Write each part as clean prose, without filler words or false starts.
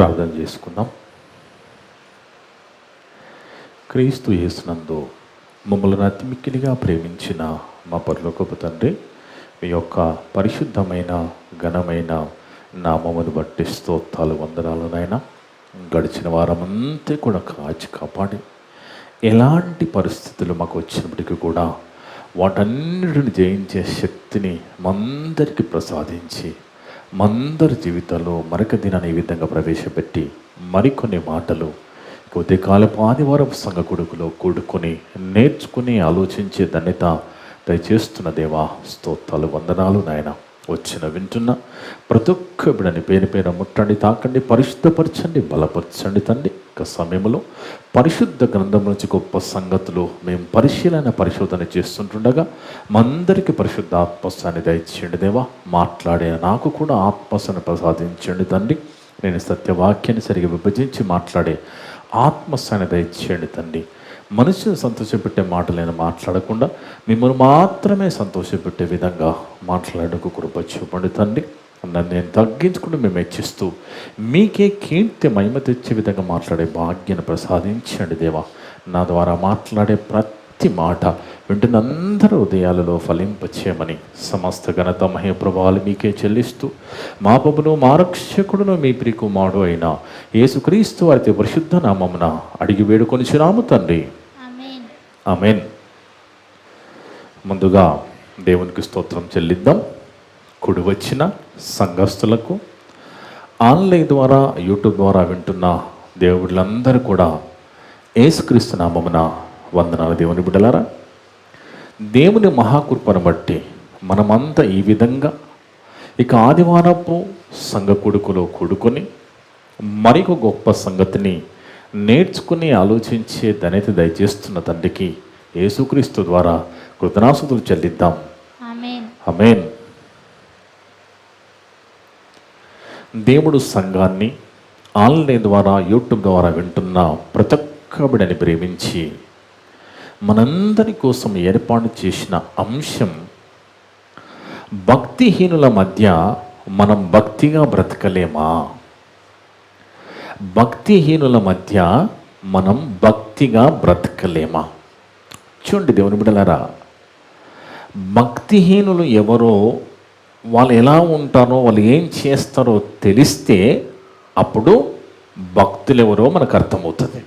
ప్రార్థన చేసుకుందాం. క్రీస్తు యేసునందు మమ్మల్ని అతి మిక్కిలిగా ప్రేమించిన మా పరలోకపు తండ్రి, మీ యొక్క పరిశుద్ధమైన ఘనమైన నామమును బట్టి స్తోత్రాలు వందనాలు నాయన. గడిచిన వారమంతా కూడా కాచి కాపాడి ఎలాంటి పరిస్థితులు మాకు వచ్చినప్పటికీ కూడా వాటన్నిటిని జయించే శక్తిని మందరికి ప్రసాదించి మందరి జీవితాల్లో మరొక దినాన్ని ఈ విధంగా ప్రవేశపెట్టి మరికొన్ని మాటలు ఉదయకాలపు ఆదివారం సంఘ కొడుకులో కూడుకొని నేర్చుకుని ఆలోచించే ధన్యత దయచేస్తున్న దేవా స్తోత్రాలు వందనాలు నాయన. వచ్చిన వింటున్న ప్రతి ఒక్క బిడ్డని పేరు పేరు ముట్టండి, తాకండి, పరిశుద్ధపరచండి, బలపరచండి తండ్రి. ఒక సమయంలో పరిశుద్ధ గ్రంథం నుంచి గొప్ప సంగతులు మేము పరిశోధన చేస్తుంటుండగా మందరికి పరిశుద్ధ ఆత్మస్థాన్ని దయచేయండి దేవా. మాట్లాడే నాకు కూడా ఆత్మస్థాన్ని ప్రసాదించండి తండ్రి. నేను సత్యవాక్యాన్ని సరిగా విభజించి మాట్లాడే ఆత్మస్థాన్ని దయచేయండి తండ్రి. మనుషులు సంతోషపెట్టే మాటలైనా మాట్లాడకుండా మిమ్మల్ని మాత్రమే సంతోషపెట్టే విధంగా మాట్లాడకు కృప చూపండి తండ్రి. నన్ను నేను తగ్గించుకుని మేము హెచ్చిస్తూ మీకే కీర్తి మహిమ తెచ్చే విధంగా మాట్లాడే భాగ్యాన్ని ప్రసాదించండి దేవా. నా ద్వారా మాట్లాడే ప్రతి మాట వింటున్న అందరూ ఉదయాలలో ఫలింపచేయమని సమస్త ఘనత మహిమ ప్రభావాలు మీకే చెల్లిస్తూ మా ప్రభును మా రక్షకుడును మీ ప్రియకుమారుడు అయిన యేసుక్రీస్తు వారి పరిశుద్ధ నామమున అడిగి వేడుకొనిచున్నాము తండ్రి, ఆమేన్. ముందుగా దేవునికి స్తోత్రం చెల్లిద్దాం. కుడి వచ్చిన సంఘస్థులకు, ఆన్లైన్ ద్వారా యూట్యూబ్ ద్వారా వింటున్న దేవుళ్ళందరూ కూడా యేసుక్రీస్తు నామమున వందనాలు. దేవుని బిడ్డలారా, దేవుని మహాకృపను బట్టి మనమంతా ఈ విధంగా ఇక ఆదివారపు సంఘ కొడుకులో కూడుకొని మరొక గొప్ప సంగతిని నేర్చుకుని ఆలోచించే ధన్యత దయచేస్తున్న తండ్రికి యేసుక్రీస్తు ద్వారా కృతజ్ఞతాస్తుతులు చెల్లిద్దాం. ఆమేన్. దేవుడు సంఘాన్ని ఆన్లైన్ ద్వారా యూట్యూబ్ ద్వారా వింటున్న ప్రతి ఒక్క బిడ్డని ప్రేమించి మనందరి కోసం ఏర్పాటు చేసిన అంశం, భక్తిహీనుల మధ్య మనం భక్తిగా బ్రతకలేమా? భక్తిహీనుల మధ్య మనం భక్తిగా బ్రతకలేమా? చూడండి దేవుని బిడ్డలారా, భక్తిహీనులు ఎవరో, వాళ్ళు ఎలా ఉంటారో, వాళ్ళు ఏం చేస్తారో తెలిస్తే అప్పుడు భక్తులు ఎవరో మనకు అర్థమవుతుంది.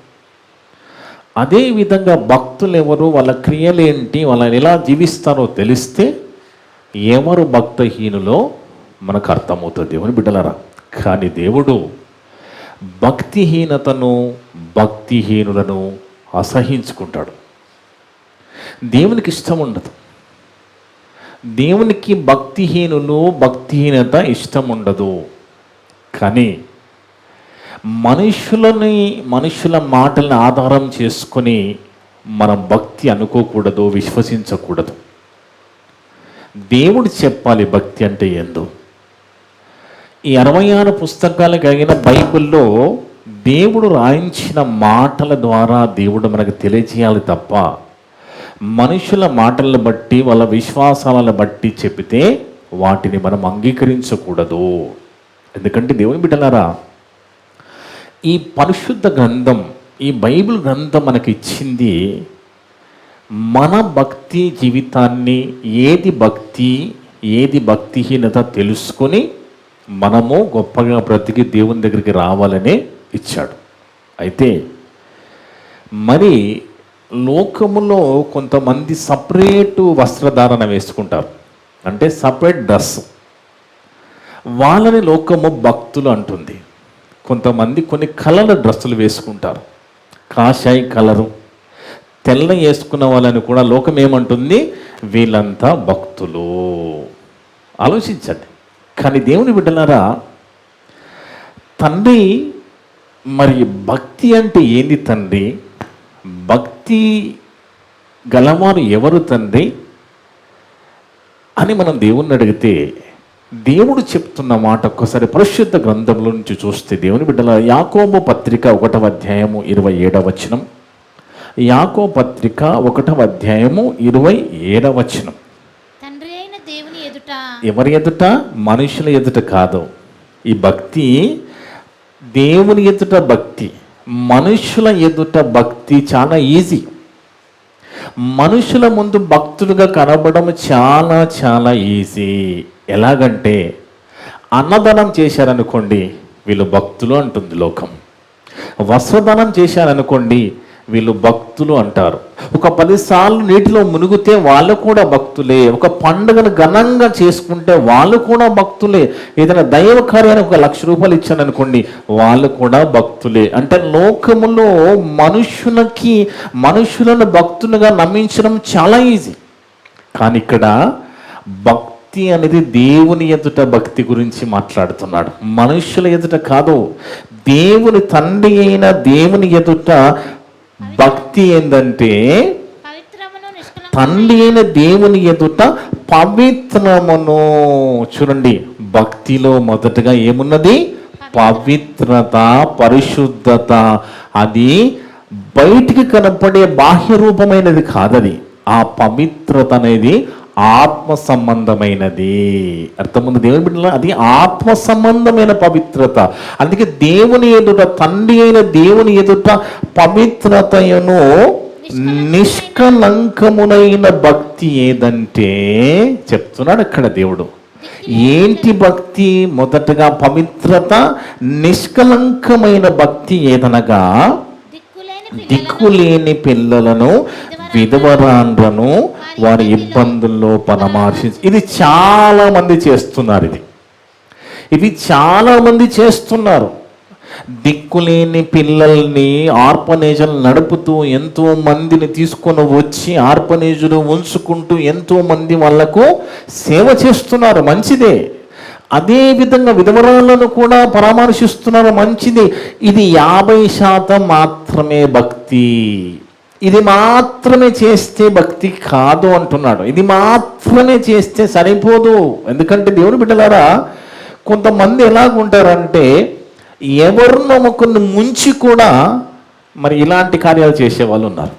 అదేవిధంగా భక్తులు ఎవరు, వాళ్ళ క్రియలేంటి, వాళ్ళని ఎలా జీవిస్తారో తెలిస్తే ఎవరు భక్తిహీనులో మనకు అర్థమవుతుంది దేవుని బిడ్డలారా. కానీ దేవుడు భక్తిహీనతను, భక్తిహీనులను అసహించుకుంటాడు. దేవునికి ఇష్టం ఉండదు. దేవునికి భక్తిహీనులు, భక్తిహీనత ఇష్టం ఉండదు. కానీ మనుషుల మాటలను ఆధారం చేసుకొని మనం భక్తి అనుకోకూడదు, విశ్వసించకూడదు. దేవుడు చెప్పాలి భక్తి అంటే ఏందో. ఈ 66 పుస్తకాలు కలిగిన బైబిల్లో దేవుడు రాయించిన మాటల ద్వారా దేవుడు మనకు తెలియజేయాలి తప్ప మనుషుల మాటలను బట్టి, వాళ్ళ విశ్వాసాలను బట్టి చెబితే వాటిని మనం అంగీకరించకూడదు. ఎందుకంటే దేవుని బిడ్డలారా, ఈ పరిశుద్ధ గ్రంథం, ఈ బైబిల్ గ్రంథం మనకి ఇచ్చింది మన భక్తి జీవితాన్ని, ఏది భక్తి ఏది భక్తిహీనత తెలుసుకొని మనము గొప్పగా బ్రతికి దేవుని దగ్గరికి రావాలనే ఇచ్చాడు. అయితే మరి లోకములో కొంతమంది సపరేటు వస్త్రధారణ వేసుకుంటారు, అంటే సపరేట్ డ్రెస్. వాళ్ళని లోకము భక్తులు అంటుంది. కొంతమంది కొన్ని కలర్ డ్రెస్సులు వేసుకుంటారు, కాషాయి కలరు, తెల్ల వేసుకున్న వాళ్ళని కూడా లోకం ఏమంటుంది, వీళ్ళంతా భక్తులు. ఆలోచించండి. కానీ దేవుని బిడ్డలారా, తండ్రి మరి భక్తి అంటే ఏంది తండ్రి? భక్తి గలవారు ఎవరు తండ్రి అని మనం దేవుణ్ణి అడిగితే దేవుడు చెప్తున్న మాట ఒక్కసారి పరిశుద్ధ గ్రంథంలో నుంచి చూస్తే దేవుని బిడ్డల యాకోబు పత్రిక 1వ అధ్యాయము 27వ వచనం. యాకోబు పత్రిక 1వ అధ్యాయము 27వ వచనం. తండ్రి అయిన దేవుని ఎదుట, ఎవరి ఎదుట? మనుషుల ఎదుట కాదు. ఈ భక్తి దేవుని ఎదుట భక్తి, మనుషుల ఎదుట భక్తి చాలా ఈజీ. మనుషుల ముందు భక్తులుగా కనబడడం చాలా చాలా ఈజీ. ఎలాగంటే అన్నదానం చేశారనుకోండి, వీళ్ళు భక్తులు అంటుంది లోకం. వస్త్రదానం చేశారనుకోండి, వీళ్ళు భక్తులు అంటారు. ఒక 10 సార్లు నీటిలో మునిగితే వాళ్ళు కూడా భక్తులే. ఒక పండుగను ఘనంగా చేసుకుంటే వాళ్ళు కూడా భక్తులే. ఏదైనా దైవ కార్యానికి 1 లక్ష రూపాయలు ఇచ్చాననుకోండి, వాళ్ళు కూడా భక్తులే. అంటే లోకములో మనుషులను భక్తులుగా నమ్మించడం చాలా ఈజీ. కానీ ఇక్కడ భక్తి అనేది దేవుని ఎదుట భక్తి గురించి మాట్లాడుతున్నాడు, మనుషుల ఎదుట కాదు. దేవుని తండ్రి అయిన దేవుని ఎదుట భక్తి ఏంటంటే, తండ్రి అయిన దేవుని ఎదుట పవిత్రమును. చూడండి, భక్తిలో మొదటగా ఏమున్నది? పవిత్రత, పరిశుద్ధత. అది బయటికి కనపడే బాహ్య రూపమైనది కాదది. ఆ పవిత్రత అనేది ఆత్మ సంబంధమైనది. అర్థముంది దేవుని బిడ్డల, అది ఆత్మ సంబంధమైన పవిత్రత. అందుకే దేవుని ఎదుట, తండ్రి అయిన దేవుని ఎదుట పవిత్రతను, నిష్కలంకమునైన భక్తి ఏదంటే చెప్తున్నాడు అక్కడ దేవుడు. ఏంటి భక్తి? మొదటగా పవిత్రత, నిష్కలంకమైన భక్తి ఏదనగా దిక్కులేని పిల్లలను, విధవరాండ్లను వారి ఇబ్బందుల్లో పరామర్శించి. ఇది చాలా మంది చేస్తున్నారు. ఇది చాలా మంది చేస్తున్నారు. దిక్కులేని పిల్లల్ని ఆర్పనేజులు నడుపుతూ ఎంతో మందిని తీసుకొని వచ్చి ఆర్పనేజులు ఉంచుకుంటూ ఎంతో మంది వాళ్లకు సేవ చేస్తున్నారు, మంచిదే. అదేవిధంగా విధవరాలను కూడా పరామర్శిస్తున్నారు, మంచిది. ఇది 50% మాత్రమే భక్తి. ఇది మాత్రమే చేస్తే భక్తి కాదు అంటున్నాడు. ఇది మాత్రమే చేస్తే సరిపోదు. ఎందుకంటే దేవుని బిడ్డలారా, కొంతమంది ఎలాగుంటారంటే ఎవరినో ఒకరిని ముంచి కూడా మరి ఇలాంటి కార్యాలు చేసేవాళ్ళు ఉన్నారు.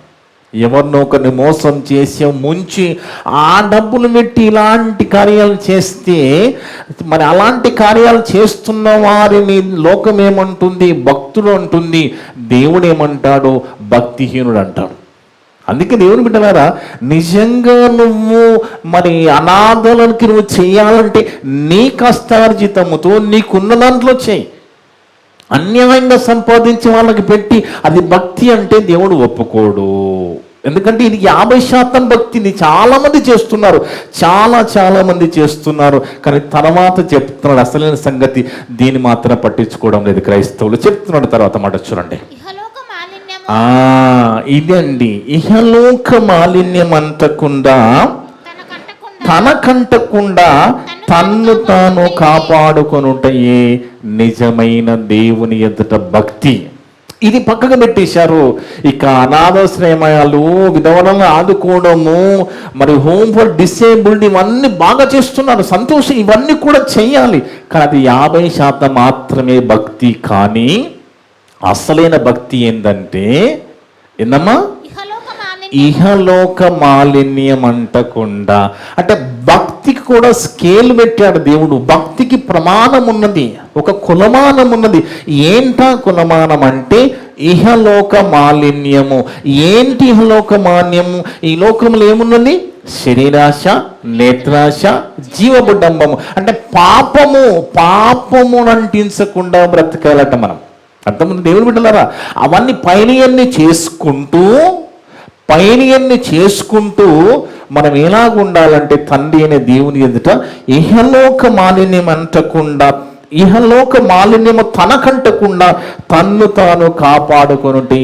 ఎవరినో ఒకరిని మోసం చేసి ముంచి ఆ డబ్బులు పెట్టి ఇలాంటి కార్యాలు చేస్తే, మరి అలాంటి కార్యాలు చేస్తున్న వారిని లోకం ఏమంటుంది? భక్తుడు అంటుంది. దేవుడు ఏమంటాడు? భక్తిహీనుడు అంటాడు. అందుకే దేవుని బిడ్డలారా, నిజంగా నువ్వు మరి అనాథలకి నువ్వు చేయాలంటే నీ కష్టార్జితముతో నీకున్న దాంట్లో చేయి. అన్యాయంగా సంపాదించి వాళ్ళకి పెట్టి అది భక్తి అంటే దేవుడు ఒప్పుకోడు. ఎందుకంటే ఇది 50% భక్తిని చాలా మంది చేస్తున్నారు, చాలా మంది చేస్తున్నారు. కానీ తర్వాత చెప్తున్నాడు అసలైన సంగతి, దీన్ని మాత్రం పట్టించుకోవడం లేదు క్రైస్తవులు. చెప్తున్నాడు తర్వాత మాట చూడండి. ఇదండి, ఇహలోక మాలిన్యం అంటకుండా, తనకంటకుండా తన్ను తాను కాపాడుకొనుటయే నిజమైన దేవుని ఎదుట భక్తి. ఇది పక్కకు పెట్టేశారు. ఇక అనాథాశ్రయాలు, విధవలను ఆదుకోవడము, మరి హోమ్ ఫర్ డిసేబుల్డ్, ఇవన్నీ బాగా చేస్తున్నారు, సంతోషం. ఇవన్నీ కూడా చెయ్యాలి. కానీ అది 50% మాత్రమే భక్తి. కానీ అసలైన భక్తి ఏంటంటే ఏందమ్మా? ఇహలోక మాలిన్యం అంటకుండా. అంటే భక్తికి కూడా స్కేల్ పెట్టాడు దేవుడు. భక్తికి ప్రమాణం ఉన్నది, ఒక కులమానం ఉన్నది. ఏంటా కులమానం అంటే ఇహలోక మాలిన్యము. ఏంటి ఇహలోక మాలిన్యము? ఈ లోకంలో ఏమున్నది? శరీరాశ, నేత్రాశ, జీవబుడ్డంబము. అంటే పాపము అంటించకుండా బ్రతకాలట మనం. అర్థం దేవుని బిడ్డలారా, అవన్నీ పైనయన్ని చేసుకుంటూ మనం ఎలాగుండాలంటే తండ్రి అనే దేవుని ఎదుట ఇహలోక మాలిన్యం అంటకుండా, ఇహలోక మాలిన్యము తనకంటకుండా తన్ను తాను కాపాడుకొనుటే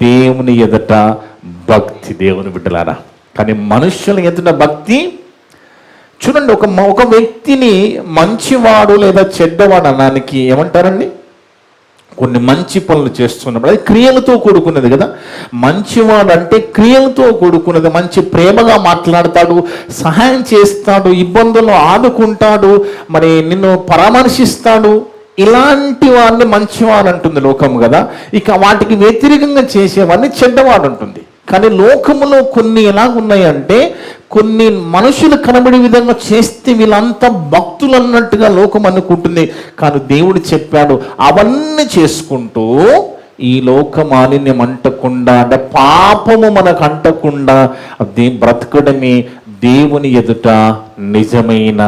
దేవుని ఎదుట భక్తి. దేవుని బిడ్డలారా, కానీ మనుషుల ఎదుట భక్తి చూడండి. ఒక వ్యక్తిని మంచివాడు లేదా చెడ్డవాడు అనడానికి ఏమంటారండి? కొన్ని మంచి పనులు చేస్తున్నప్పుడు అది క్రియలతో కూడుకున్నది కదా. మంచివాడు అంటే క్రియలతో కూడుకున్నది. మంచి ప్రేమగా మాట్లాడతాడు, సహాయం చేస్తాడు, ఇబ్బందులను ఆదుకుంటాడు, మరి నిన్ను పరామర్శిస్తాడు. ఇలాంటి వాడిని మంచివాడు అంటుంది లోకం కదా. ఇక వాటికి వ్యతిరేకంగా చేసేవాడిని చెడ్డవాడు అంటుంది. కానీ లోకములో కొన్ని ఎలాగున్నాయంటే కొన్ని మనుషులు కనబడే విధంగా చేస్తే వీళ్ళంతా భక్తులు అన్నట్టుగా లోకం అనుకుంటుంది. కానీ దేవుడు చెప్పాడు, అవన్నీ చేసుకుంటూ ఈ లోక మాలిన్యం అంటకుండా, అంటే పాపము మనకు అంటకుండా బ్రతకడమే దేవుని ఎదుట నిజమైన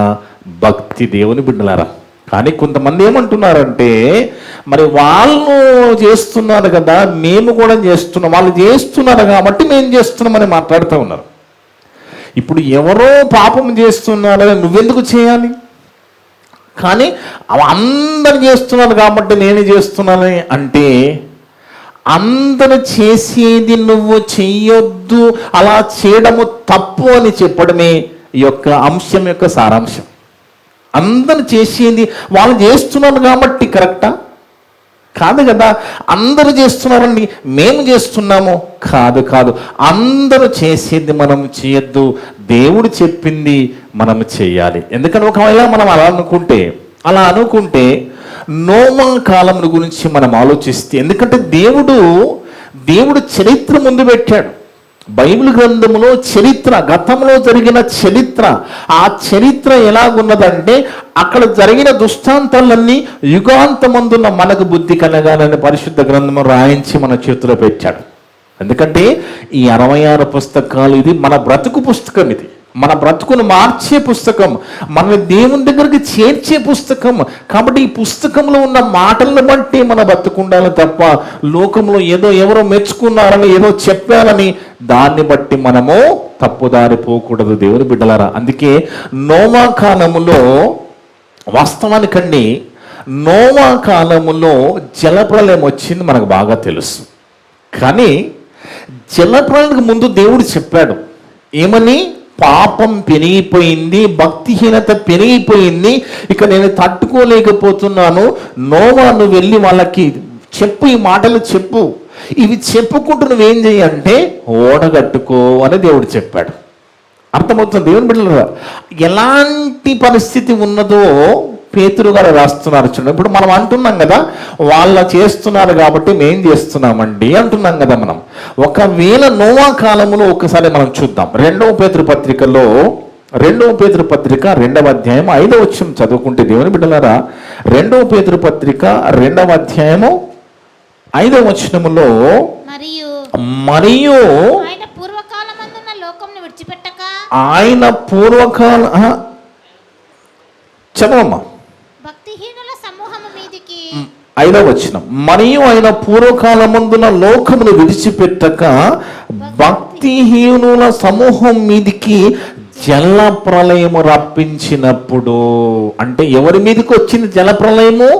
భక్తి. దేవుని బిడ్డలారా, కానీ కొంతమంది ఏమంటున్నారంటే, మరి వాళ్ళు చేస్తున్నారు కదా మేము కూడా చేస్తున్నాం, వాళ్ళు చేస్తున్నారు కాబట్టి మేము చేస్తున్నామని మాట్లాడుతూ ఉన్నారు. ఇప్పుడు ఎవరో పాపం చేస్తున్నారని నువ్వెందుకు చేయాలి? కానీ అందరు చేస్తున్నారు కాబట్టి నేను చేస్తున్నాను అంటే, అందరు చేసేది నువ్వు చెయ్యొద్దు, అలా చేయడము తప్పు అని చెప్పడమే ఈ యొక్క అంశం యొక్క సారాంశం. అందరు చేసేది వాళ్ళు చేస్తున్నారు కాబట్టి కరెక్టా? కాదు కదా. అందరూ చేస్తున్నారండి మేము చేస్తున్నాము, కాదు కాదు. అందరూ చేసేది మనం చేయొద్దు, దేవుడు చెప్పింది మనం చేయాలి. ఎందుకంటే ఒకవేళ మనం అలా అనుకుంటే నోవా కాలం గురించి మనం ఆలోచిస్తే, ఎందుకంటే దేవుడు చరిత్ర ముందు పెట్టాడు. బైబిల్ గ్రంథంలో చరిత్ర, గతంలో జరిగిన చరిత్ర, ఆ చరిత్ర ఎలాగున్నదంటే అక్కడ జరిగిన దుష్టాంతాలన్నీ యుగాంతమందున్న మనకు బుద్ధి కలగాలని పరిశుద్ధ గ్రంథం రాయించి మన చేతిలో పెట్టాడు. ఎందుకంటే ఈ 66 పుస్తకాలు, ఇది మన బ్రతుకు పుస్తకం, ఇది మన బ్రతుకును మార్చే పుస్తకం, మన దేవుని దగ్గరికి చేర్చే పుస్తకం. కాబట్టి ఈ పుస్తకంలో ఉన్న మాటలను బట్టి మన బ్రతుకుండాలి తప్ప లోకంలో ఎవరో మెచ్చుకున్నారని, ఏదో చెప్పారని దాన్ని బట్టి మనము తప్పుదారి పోకూడదు. దేవుని బిడ్డలారా, అందుకే నోవా కాలములో, వాస్తవానికండి నోవా కాలములో జలప్రలయం వచ్చింది మనకు బాగా తెలుసు. కానీ జలప్రలయానికి ముందు దేవుడు చెప్పాడు ఏమని? పాపం పెరిగిపోయింది, భక్తిహీనత పెరిగిపోయింది, ఇక నేను తట్టుకోలేకపోతున్నాను. నోవా నువ్వు వెళ్ళి వాళ్ళకి చెప్పు, ఈ మాటలు చెప్పు, ఇవి చెప్పుకుంటూ నువ్వేం చేయంటే ఓడగట్టుకో అని దేవుడు చెప్పాడు. అర్థమవుతుంది దేవుని బిడ్డలారా? ఎలాంటి పరిస్థితి ఉన్నదో పేతురు గారు రాస్తున్నారు చూడండి. ఇప్పుడు మనం అంటున్నాం కదా, వాళ్ళ చేస్తున్నారు కాబట్టి మేం చేస్తున్నామండి అంటున్నాం కదా మనం. ఒకవేళ నోవా కాలంలో ఒకసారి మనం చూద్దాం. 2వ పేతురు పత్రికలో, 2వ పేతురు పత్రిక 2వ అధ్యాయం 5వ వచనం చదువుకుంటే దేవుని బిడ్డలారా, 2వ పేతురు పత్రిక 2వ అధ్యాయము 5వ వచనములో, మరియు ఆయన పూర్వకాలమందున్న లోకమును విడిచిపెట్టక, ఆయన పూర్వకాల చదవమ్మా, భక్తిహీనుల సమూహము మీదికి, 5వ వచనం, మరియు ఆయన పూర్వకాలమందున లోకమును విడిచిపెట్టక భక్తిహీనుల సమూహం మీదికి జల ప్రళయము రప్పించినప్పుడు. అంటే ఎవరి మీదకి వచ్చింది జల ప్రళయము?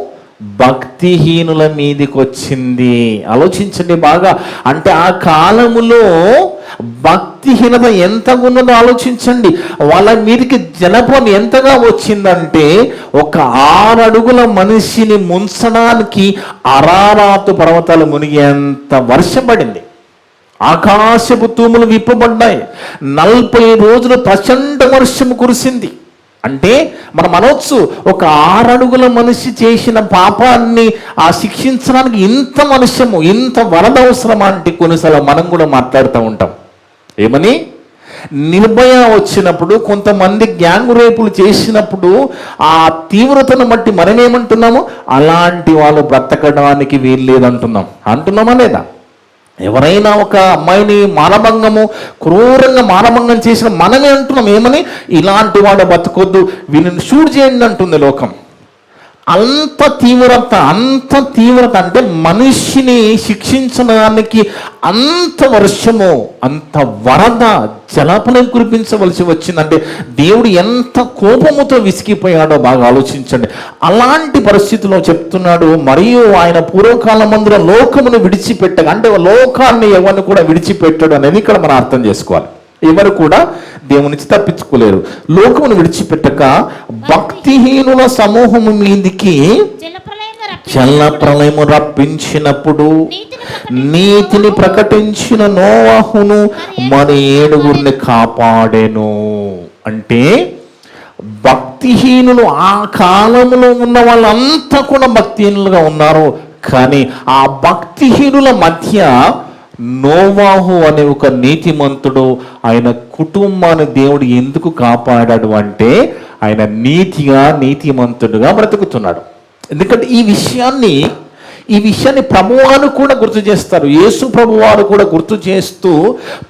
భక్తిహీనుల మీదకి వచ్చింది. ఆలోచించండి బాగా. అంటే ఆ కాలములో భక్తిహీనత ఎంతగా ఉన్నదో ఆలోచించండి. వాళ్ళ మీదకి జలప్రళయం ఎంతగా వచ్చిందంటే, ఒక 6 అడుగుల మనిషిని ముంచడానికి అరారాతు పర్వతాలు మునిగేంత వర్షం పడింది. ఆకాశపు తూములు విప్పబడ్డాయి. 40 రోజులు ప్రచండ వర్షం కురిసింది. అంటే మనం అనొచ్చు, ఒక 6 అడుగుల మనిషి చేసిన పాపాన్ని శిక్షించడానికి ఇంత వర్షము, ఇంత వరద అవసరమా అంటే కొన్నిసార్లు మనం కూడా మాట్లాడుతూ ఉంటాం. ఏమని? నిర్భయ వచ్చినప్పుడు, కొంతమంది గ్యాంగ్ రేపులు చేసినప్పుడు ఆ తీవ్రతను బట్టి మనం ఏమంటున్నాము? అలాంటి వాళ్ళు బ్రతకడానికి అంటున్నామా లేదా? ఎవరైనా ఒక అమ్మాయిని క్రూరంగా మానభంగం చేసిన మనమే అంటున్నాం ఏమని? ఇలాంటి వాడు బతకొద్దు, వీళ్ళని షూట్ చేయండి అంటుంది లోకం. అంత తీవ్రత అంటే మనిషిని శిక్షించడానికి అంత వర్షము, అంత వరద, జలప్రళయం కురిపించవలసి వచ్చిందంటే దేవుడు ఎంత కోపముతో విసిగిపోయాడో బాగా ఆలోచించండి. అలాంటి పరిస్థితిలో చెప్తున్నాడు, మరియు ఆయన పూర్వకాలమందున లోకమును విడిచిపెట్టగా, అంటే లోకాన్ని ఎవరిని కూడా విడిచిపెట్టాడు అనేది ఇక్కడ మనం అర్థం చేసుకోవాలి. ఎవరు కూడా దేవుని నుంచి తప్పించుకోలేరు. లోకమును విడిచిపెట్టక భక్తిహీనుల సమూహము మీదికి జల ప్రళయము రప్పించినప్పుడు నీతిని ప్రకటించిన నోవాహును మన 7 కాపాడెను. అంటే భక్తిహీనులు, ఆ కాలంలో ఉన్న వాళ్ళంతా కూడా భక్తిహీనులుగా ఉన్నారు. కానీ ఆ భక్తిహీనుల మధ్య నోవాహు అనే ఒక నీతిమంతుడు ఆయన కుటుంబాన్ని దేవుడు ఎందుకు కాపాడాడు అంటే ఆయన నీతిమంతుడుగా బ్రతుకుతున్నాడు. ఎందుకంటే ఈ విషయాన్ని ప్రభువారు కూడా గుర్తు చేస్తారు. యేసు ప్రభువారు కూడా గుర్తు చేస్తూ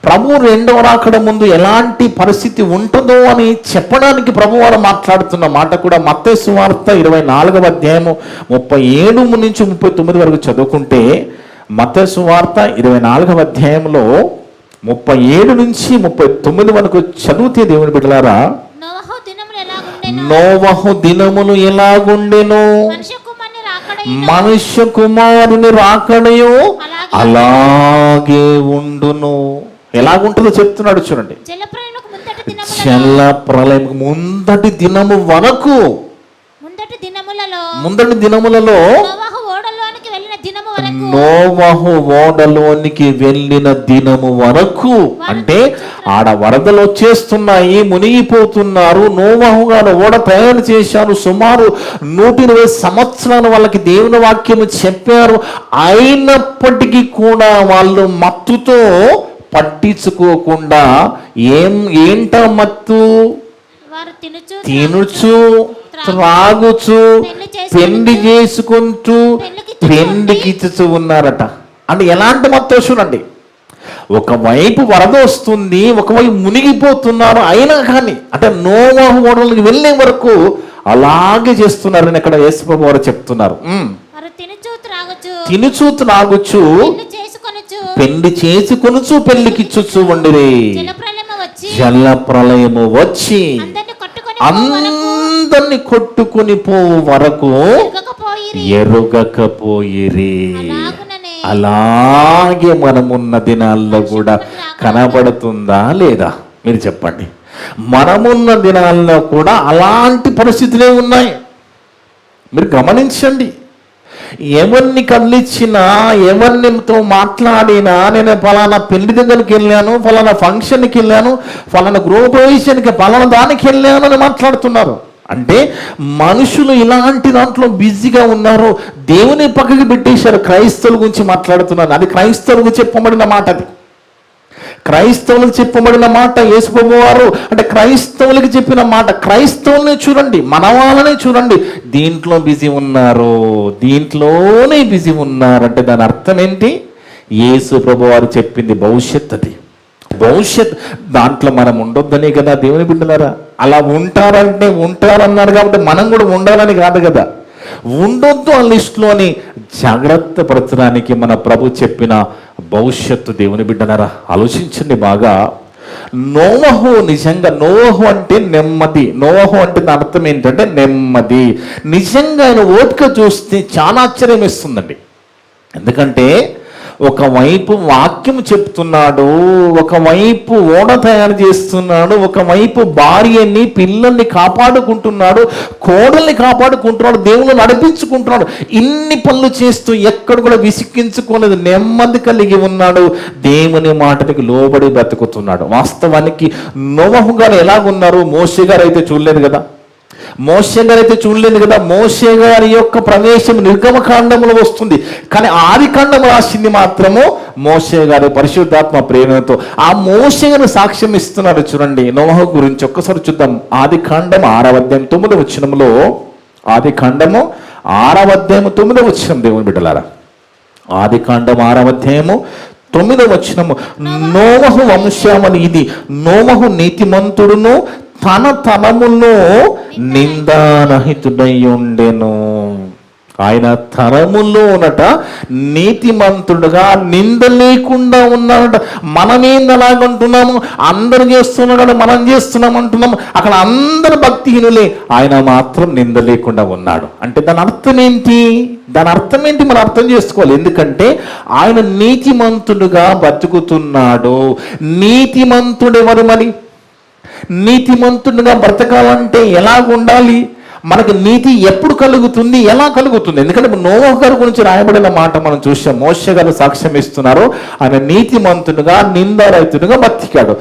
ప్రభు రెండవ రాకడ ముందు ఎలాంటి పరిస్థితి ఉంటుందో అని చెప్పడానికి ప్రభువారు మాట్లాడుతున్న మాట కూడా మత్తయి సువార్త 24వ అధ్యాయము 37 నుంచి 39 వరకు చదువుకుంటే, మత్తయి సువార్త 24వ అధ్యాయంలో 37 నుంచి 39 వరకు చదివితే దేవుని బిడ్డలారా, నోవహు దినములు ఎలాగుండెను, మనుష్య కుమారుని రాకడయు అలాగే ఉండును. ఎలాగుంటుందో చెప్తున్నాడు చూడండి. జల ప్రళయం ముందటి దినము వరకు, ముందటి దినములలో నోవహు ఓడలోనికి వెళ్ళిన దినము వరకు, అంటే ఆడ వరదలు వచ్చేస్తున్నాయి, మునిగిపోతున్నారు. నోవహు గారు ఓడ తయారు చేశారు. సుమారు 120 సంవత్సరాలు వాళ్ళకి దేవుని వాక్యము చెప్పారు. అయినప్పటికీ కూడా వాళ్ళు మత్తుతో పట్టించుకోకుండా ఏంట మత్తు, తినుచు త్రాగుచు పెండి చేసుకుంటూ పెండికిచ్చుతూ ఉన్నారట. అంటే ఎలాంటి మత్తు చూడండి, ఒకవైపు వరద వస్తుంది, ఒకవైపు మునిగిపోతున్నారు, అయినా కానీ అంటే నోవహు ఓడలకు వెళ్ళే వరకు అలాగే చేస్తున్నారని ఇక్కడ యేసుప్రభువు వారు చెప్తున్నారు. తినుచు త్రాగుచు పెండి చేసుకొనుచు పెళ్లికిచ్చుచు ఉండిరి. జల ప్రళయము వచ్చి అందరిని కొట్టుకుని పోవు వరకు ఎరుగకపోయిరి. అలాగే మనమున్న దినాల్లో కూడా కనబడుతుందా లేదా మీరు చెప్పండి. మనమున్న దినాల్లో కూడా అలాంటి పరిస్థితులే ఉన్నాయి. మీరు గమనించండి. ఎవరిని కదిలిచ్చినా, ఎవరితో మాట్లాడినా, నేను ఫలానా పెళ్లి దగ్గరికి వెళ్ళాను, ఫలానా ఫంక్షన్కి వెళ్ళాను, ఫలానా గృహప్రవేశానికి, ఫలానా దానికి వెళ్ళాను అని మాట్లాడుతున్నారు. అంటే మనుషులు ఇలాంటి దాంట్లో బిజీగా ఉన్నారు. దేవుని పక్కకి పెట్టేశారు. క్రైస్తవుల గురించి మాట్లాడుతున్నారు. అది క్రైస్తవులకు చెప్పబడిన మాట. అది క్రైస్తవులకు చెప్పబడిన మాట. యేసుప్రభువు వారు అంటే క్రైస్తవులకి చెప్పిన మాట. క్రైస్తవుల్ని చూడండి, మన వాళ్ళనే చూడండి, దీంట్లో బిజీ ఉన్నారు, దీంట్లోనే బిజీ ఉన్నారు. అంటే దాని అర్థం ఏంటి? యేసుప్రభువు వారు చెప్పింది భవిష్యత్. అది భవిష్యత్. దాంట్లో మనం ఉండొద్దనే కదా దేవుని బిడ్డలారా. అలా ఉంటారంటే ఉంటారన్నారు కాబట్టి మనం కూడా ఉండాలని కాదు కదా. ఉండొద్దు ఆ లిస్టులోని జాగ్రత్త పరచడానికి మన ప్రభు చెప్పిన భవిష్యత్తు. దేవుని బిడ్డలారా ఆలోచించండి బాగా. నోవహు నిజంగా, నోవహు అంటే నెమ్మది. నోవహు అంటే దాని అర్థం ఏంటంటే నెమ్మది. నిజంగా ఆయన ఓపిక చూస్తే చాలా ఆశ్చర్యం ఇస్తుందండి. ఎందుకంటే ఒకవైపు వాక్యం చెప్తున్నాడు, ఒకవైపు ఓడ తయారు చేస్తున్నాడు, ఒకవైపు భార్యని పిల్లల్ని కాపాడుకుంటున్నాడు, కోడల్ని కాపాడుకుంటున్నాడు, దేవుని నడిపించుకుంటున్నాడు. ఇన్ని పనులు చేస్తూ ఎక్కడ కూడా విసిగించుకోలేదు, నెమ్మది కలిగి ఉన్నాడు, దేవుని మాటకి లోబడి బ్రతుకుతున్నాడు. వాస్తవానికి నోవహు గారు ఎలాగున్నారు? మోషే గారు అయితే చూడలేదు కదా. మోషే గారి యొక్క ప్రవేశం నిర్గమకాండంలో వస్తుంది, కానీ ఆది కాండం రాసింది మాత్రము మోషే గారు పరిశుద్ధాత్మ ప్రేరణతో. ఆ మోషే గారు సాక్ష్యం ఇస్తున్నారు. చూడండి నోవహు గురించి ఒక్కసారి చూద్దాం. ఆది కాండం 6వ అధ్యాయం 9వ వచనంలో, ఆది కాండము 6వ అధ్యాయము 9వ వచనం దేవుని బిడ్డలారా, ఆది కాండం 6వ అధ్యాయము 9వ వచనము, నోవహు వంశమని ఇది. నోవహు నీతిమంతుడును తన తనములో నిందారహితుడై ఉండెను. ఆయన తరములోనట నీతిమంతుడుగా నింద లేకుండా ఉన్నాడట. మనమేంది అలాగంటున్నాము? అందరు చేస్తున్నాడు, మనం చేస్తున్నాం అంటున్నాము. అక్కడ అందరు భక్తిహీనులే, ఆయన మాత్రం నింద లేకుండా ఉన్నాడు. అంటే దాని అర్థం ఏంటి? మనం అర్థం చేసుకోవాలి. ఎందుకంటే ఆయన నీతిమంతుడుగా బతుకుతున్నాడు. నీతిమంతుడెవరు? మరి నీతిమంతుడిగా బ్రతకాలంటే ఎలాగుండాలి? మనకు నీతి ఎప్పుడు కలుగుతుంది, ఎలా కలుగుతుంది? ఎందుకంటే నోవహు గారి గురించి రాయబడిన మాట మనం చూసాం. మోషే గారు సాక్ష్యం ఇస్తున్నారు, ఆయన నీతిమంతుడుగా నిందారహితుడుగా బతికాడు.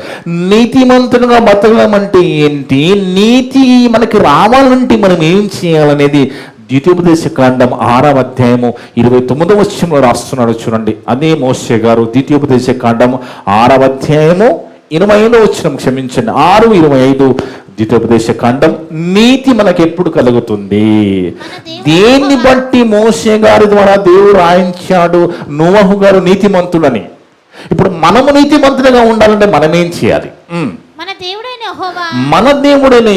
నీతిమంతుడుగా బతకడం అంటే ఏంటి? నీతి మనకి రావాలంటే మనం ఏం చేయాలనేది ద్వితీయోపదేశ కాండం 6వ అధ్యాయము 29వ వచనంలో రాస్తున్నాడు చూడండి. అదే మోషే గారు ద్వితీయోపదేశ కాండం 6వ అధ్యాయము 25వ వచనం, క్షమించండి 6:25 ద్వితీయోపదేశ కాండం. నీతి మనకు ఎప్పుడు కలుగుతుంది? దేన్ని బట్టి మోషే గారి ద్వారా దేవుడు రాయించాడు నోవహు గారు నీతిమంతుడని. ఇప్పుడు మనము నీతిమంతులుగా ఉండాలంటే మనం ఏం చేయాలి? మన దేవుడైన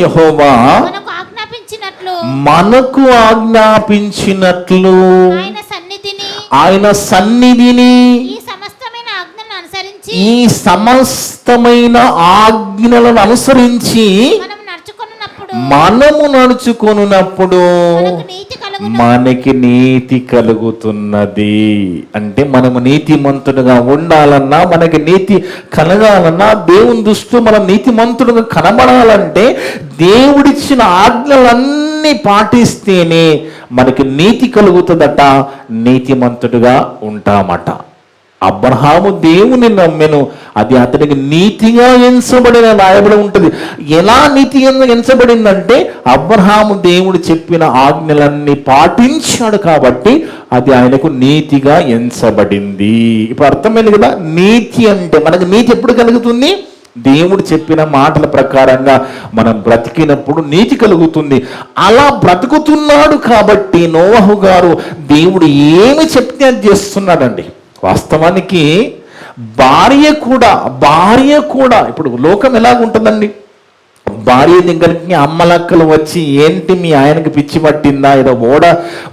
యెహోవా మనకు ఆజ్ఞాపించినట్లు ఆయన సన్నిధిని ఈ సమస్తమైన ఆజ్ఞలను అనుసరించి మనము నడుచుకొనున్నప్పుడు మనకి నీతి కలుగుతున్నది. అంటే మనము నీతిమంతుడుగా ఉండాలన్నా, మనకి నీతి కలగాలన్నా, దేవుని దృష్టిలో మనం నీతిమంతుడుగా కనబడాలంటే దేవుడిచ్చిన ఆజ్ఞలన్నీ పాటిస్తేనే మనకి నీతి కలుగుతుందట, నీతిమంతుడుగా ఉంటామట. అబ్రహాము దేవుని నమ్మెను, అది అతనికి నీతిగా ఎంచబడిన రాయబడి ఉంటుంది. ఎలా నీతి ఎంచబడిందంటే అబ్రహాము దేవుడు చెప్పిన ఆజ్ఞలన్నీ పాటించాడు కాబట్టి అది ఆయనకు నీతిగా ఎంచబడింది. ఇప్పుడు అర్థమైంది కదా, నీతి అంటే మనకు నీతి ఎప్పుడు కలుగుతుంది? దేవుడు చెప్పిన మాటల ప్రకారంగా మనం బ్రతికినప్పుడు నీతి కలుగుతుంది. అలా బ్రతుకుతున్నాడు కాబట్టి నోవహు గారు దేవుడు ఏమి చెప్తే అది చేస్తున్నాడండి. వాస్తవానికి భార్య కూడా ఇప్పుడు లోకం ఎలాగుంటుందండి, భార్య దగ్గరికి అమ్మలక్కలు వచ్చి ఏంటి మీ ఆయనకి పిచ్చి పట్టిందా, ఏదో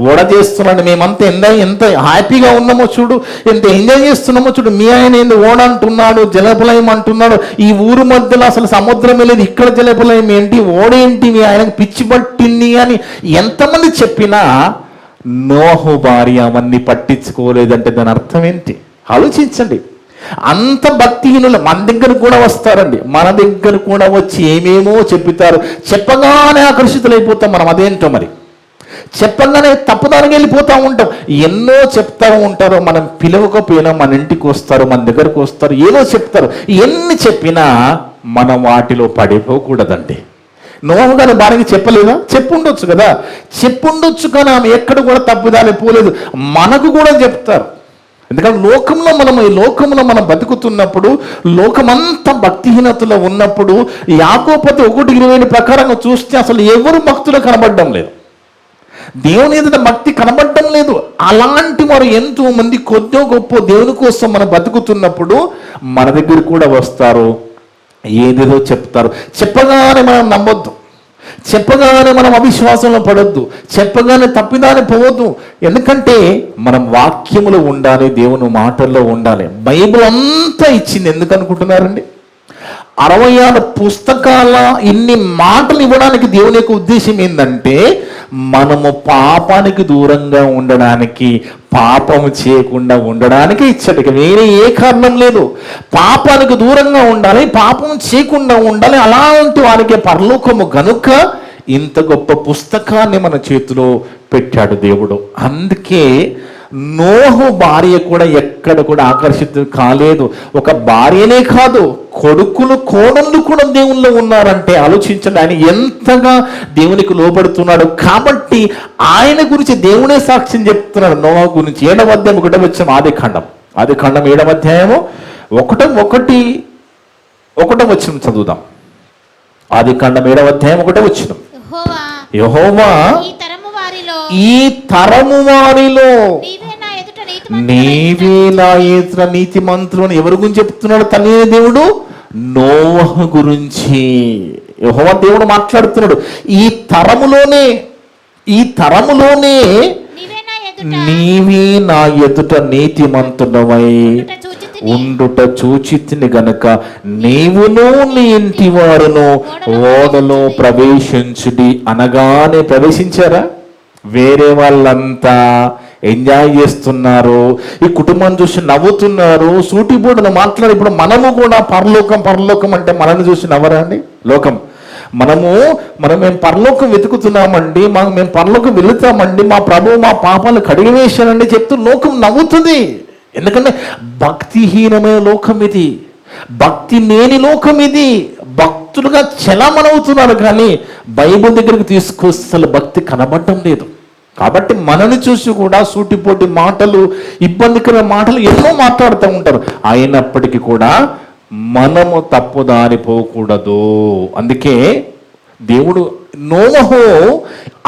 ఓడ చేస్తున్నాడు, మేమంతా ఎంత హ్యాపీగా ఉన్నామో చూడు, ఎంత ఎంజాయ్ చేస్తున్నామో చూడు, మీ ఆయన ఏంది ఓడ అంటున్నాడు, జలప్రలయం అంటున్నాడు, ఈ ఊరు మధ్యలో అసలు సముద్రమే లేదు, ఇక్కడ జలప్రలయం ఏంటి, ఓడేంటి, మీ ఆయనకి పిచ్చి పట్టింది అని ఎంతమంది చెప్పినా నోహు భార్య అవన్నీ పట్టించుకోలేదంటే దాని అర్థం ఏంటి? ఆలోచించండి. అంత భక్తిహీనులు మన దగ్గర కూడా వస్తారండి, మన దగ్గర కూడా వచ్చి ఏమేమో చెప్తారు, చెప్పగానే ఆకర్షితులైపోతాం మనం. అదేంటో మరి, చెప్పగానే తప్పుదానికి వెళ్ళిపోతూ ఉంటాం. ఎన్నో చెప్తూ ఉంటారు, మనం పిలవకపోయినా మన ఇంటికి వస్తారు, మన దగ్గరకు వస్తారు, ఏదో చెప్తారు. ఎన్ని చెప్పినా మనం వాటిలో పడిపోకూడదండి. నోహు గారి భార్యకి చెప్పలేదా? చెప్పుండొచ్చు కదా, చెప్పుండొచ్చు, కానీ ఆమె ఎక్కడ కూడా తప్పుదారి పోలేదు. మనకు కూడా చెప్తారు. ఎందుకంటే ఈ లోకంలో మనం బతుకుతున్నప్పుడు, లోకమంతా భక్తిహీనతలో ఉన్నప్పుడు, యాకోబు 1:20 ప్రకారంగా చూస్తే అసలు ఎవరు భక్తులు కనబడడం లేదు, దేవుని ఎదుట భక్తి కనబడడం లేదు. అలాంటి వారు ఎంతో మంది కొద్దో గొప్ప దేవుని కోసం మనం బతుకుతున్నప్పుడు మన దగ్గర కూడా వస్తారు, ఏదేదో చెప్తారు. చెప్పగానే మనం నమ్మొద్దు, చెప్పగానే మనం అవిశ్వాసంలో పడొద్దు, చెప్పగానే తప్పిదాన్ని పోవద్దు. ఎందుకంటే మనం వాక్యములో ఉండాలి, దేవుని మాటల్లో ఉండాలి. బైబిల్ అంతా ఇచ్చింది ఎందుకు అనుకుంటున్నారండి? 66 పుస్తకాల ఇన్ని మాటలు ఇవ్వడానికి దేవుని యొక్క ఉద్దేశం ఏంటంటే మనము పాపానికి దూరంగా ఉండడానికి, పాపము చేయకుండా ఉండడానికి ఇచ్చట, వేరే ఏ కారణం లేదు. పాపానికి దూరంగా ఉండాలి, పాపం చేయకుండా ఉండాలి, అలాంటి వారికి పరలోకము గనుక ఇంత గొప్ప పుస్తకాన్ని మన చేతిలో పెట్టాడు దేవుడు. అందుకే నోహు భార్య కూడా ఎక్కడ కూడా ఆకర్షితులు కాలేదు. ఒక భార్యనే కాదు, కొడుకులు కోడళ్ళు కూడా దేవుల్లో ఉన్నారంటే ఆలోచించండి, ఆయన ఎంతగా దేవునికి లోబడుతున్నాడు. కాబట్టి ఆయన గురించి దేవుడే సాక్ష్యం చెప్తున్నాడు నోహు గురించి. 7వ అధ్యాయం 1వ వచనం, ఆది కాండం 7వ అధ్యాయము 1వ వచనం చదువుదాం. ఆది కాండం 7వ అధ్యాయం 1వ వచనం. యెహోవా ఈ తరము వారిలో నీవే నా ఎదుట నీతిమంతుడు అని ఎవరి గురించి చెప్తున్నాడు? తనే దేవుడు నోవహు గురించి. యెహోవా దేవుడు మాట్లాడుతున్నాడు, ఈ తరములోనే నీవే నా ఎదుట నీతిమంతుడవై ఉండుట చూచితిని గనుక నీవును నీ ఇంటి వారును ఓడలో ప్రవేశించుడి అనగానే ప్రవేశించారా? వేరే వాళ్ళంతా ఎంజాయ్ చేస్తున్నారు, ఈ కుటుంబం చూసి నవ్వుతున్నారు, సూటిబోటును మాట్లాడి. ఇప్పుడు మనము కూడా పరలోకం అంటే మనల్ని చూసి నవ్వరా అండి లోకం? మేము పరలోకం వెతుకుతున్నామండి, మేము పరలోకం వెళుతామండి, మా ప్రభువు మా పాపాలు కడిగివేశానండి చెప్తూ లోకం నవ్వుతుంది. ఎందుకంటే భక్తిహీనమైన లోకం ఇది, భక్తి లేని లోకం ఇది. భక్తులుగా చలమనవుతున్నారు కానీ బైబిల్ దగ్గరికి తీసుకొస్తే భక్తి కనబడటం లేదు. కాబట్టి మనని చూసి కూడా సూటిపోటి మాటలు, ఇబ్బందికర మాటలు ఎన్నో మాట్లాడుతూ ఉంటారు. అయినప్పటికీ కూడా మనము తప్పుదారి పోకూడదు. అందుకే దేవుడు నోవహు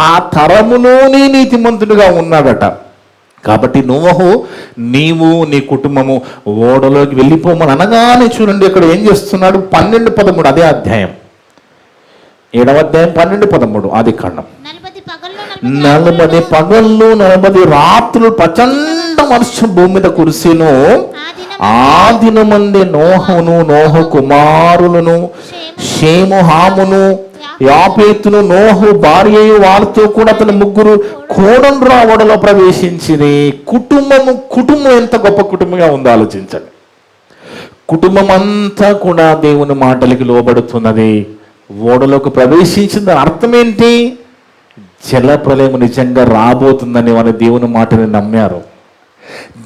ఆ తరములోనే నీతిమంతుడిగా ఉన్నాడట. కాబట్టి నోవహు నీవు నీ కుటుంబము ఓడలోకి వెళ్ళిపోమని అనగానే చూడండి ఇక్కడ ఏం చేస్తున్నాడు. 12:13 అదే అధ్యాయం, 7వ అధ్యాయం 12:13 ఆదికాండం. 40 పగళ్ళు 40 రాత్రులు ప్రచండ వర్షం భూమి మీద కురిసెను. ఆ దినమందే నోహును, నోహు కుమారులను, షేము, హామును, యాపేతును, నోహు భార్యయు వారితో కూడా అతని 3 కోడలు ఓడలో ప్రవేశించిరి. కుటుంబం ఎంత గొప్ప కుటుంబంగా ఉందో ఆలోచించండి. కుటుంబం అంతా కూడా దేవుని మాటలకి లోబడుతున్నది. ఓడలోకి ప్రవేశించిన అర్థం ఏంటి? జల ప్రళయం నిజంగా రాబోతుందని వారు దేవుని మాటని నమ్మారు.